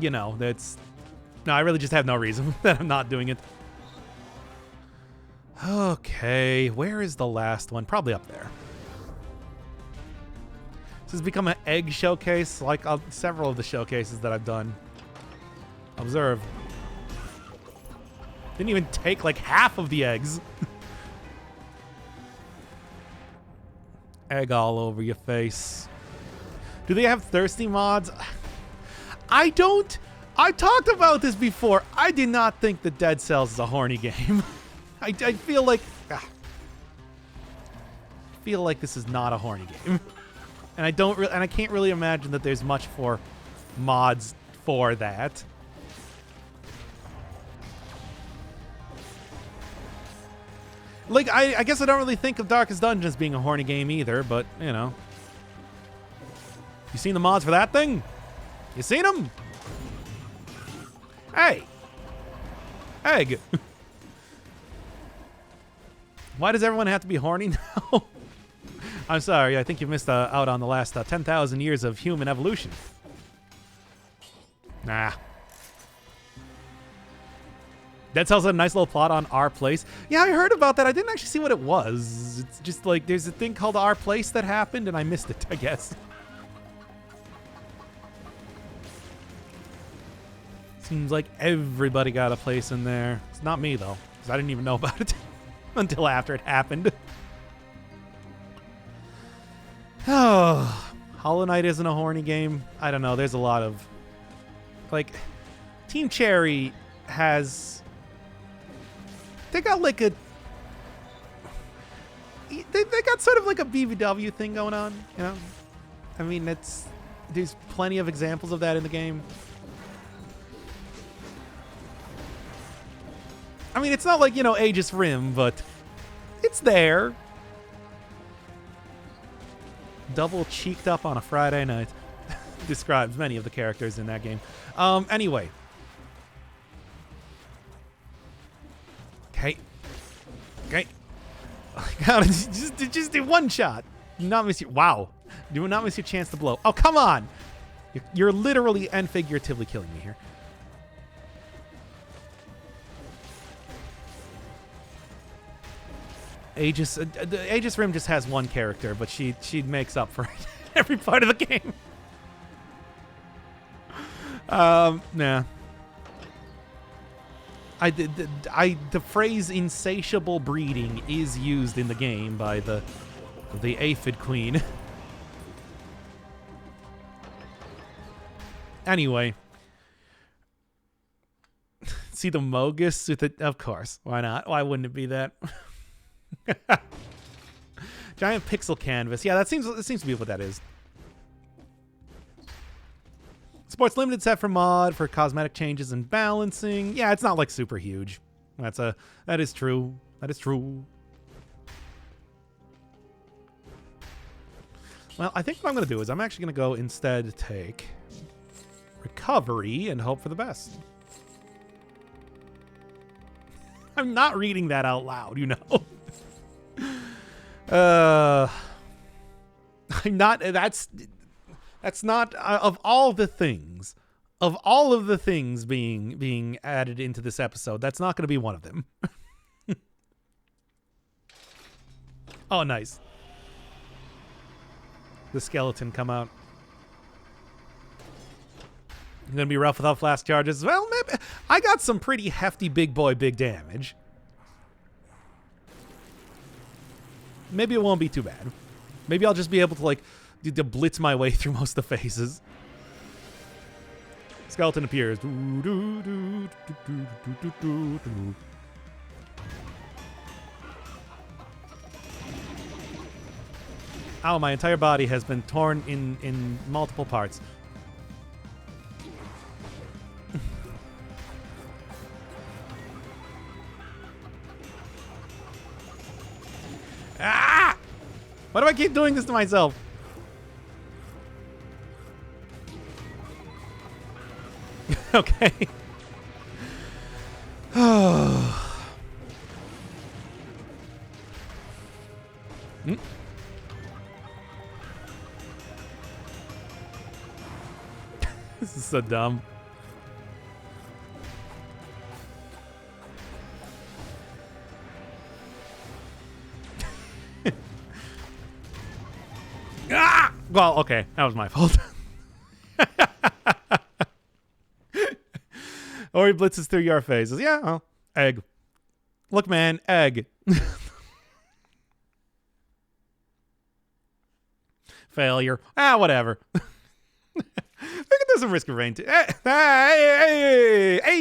You know, that's... No, I really just have no reason that I'm not doing it. Okay, where is the last one? Probably up there. This has become an egg showcase, like several of the showcases that I've done. Observe. Didn't even take like half of the eggs. Egg all over your face. Do they have thirsty mods? I don't. I've talked about this before. I did not think that Dead Cells is a horny game. I feel like... I feel like this is not a horny game. And I can't really imagine that there's much for mods for that. Like, I guess I don't really think of Darkest Dungeon as being a horny game either, but, you know. You seen the mods for that thing? You seen them? Hey! Egg! Why does everyone have to be horny now? I'm sorry, I think you missed out on the last 10,000 years of human evolution. Nah. That tells a nice little plot on Our Place. Yeah, I heard about that. I didn't actually see what it was. It's just like there's a thing called Our Place that happened, and I missed it, I guess. Seems like everybody got a place in there. It's not me, though, because I didn't even know about it until after it happened. Oh, Hollow Knight isn't a horny game. I don't know. There's a lot of... Like, Team Cherry has... They got like a... They got sort of like a BBW thing going on, you know? I mean, there's plenty of examples of that in the game. I mean, it's not like, you know, Aegis Rim, but it's there. Double cheeked up on a Friday night. Describes many of the characters in that game. Anyway. Okay. Okay. Oh my God, just do one shot. Do not miss your... Wow. Do not miss your chance to blow. Oh, come on. You're literally and figuratively killing me here. Aegis Rim just has one character, but she makes up for it every part of the game. Nah. The phrase insatiable breeding is used in the game by the aphid queen. Anyway. See the Mogus with it? Of course. Why not? Why wouldn't it be that? Giant pixel canvas. Yeah, that seems to be what that is. Sports Limited set for mod for cosmetic changes and balancing. Yeah, it's not like super huge. That is true. That is true. Well, I think what I'm going to do is I'm actually going to go instead take recovery and hope for the best. I'm not reading that out loud, you know. I'm not. That's not of all of the things being added into this episode. That's not going to be one of them. Oh, nice. The skeleton come out. Gonna be rough without flask charges. Well, maybe I got some pretty hefty big damage. Maybe it won't be too bad. Maybe I'll just be able to like to blitz my way through most of the phases. Skeleton appears. Ow, my entire body has been torn in multiple parts. Ah! Why do I keep doing this to myself? Okay. This is so dumb. Ah! Well, okay. That was my fault. Or he blitzes through your phases. Yeah, well, egg. Look, man, egg. Failure. Ah, whatever. Look at this risk of rain. Hey, hey, hey,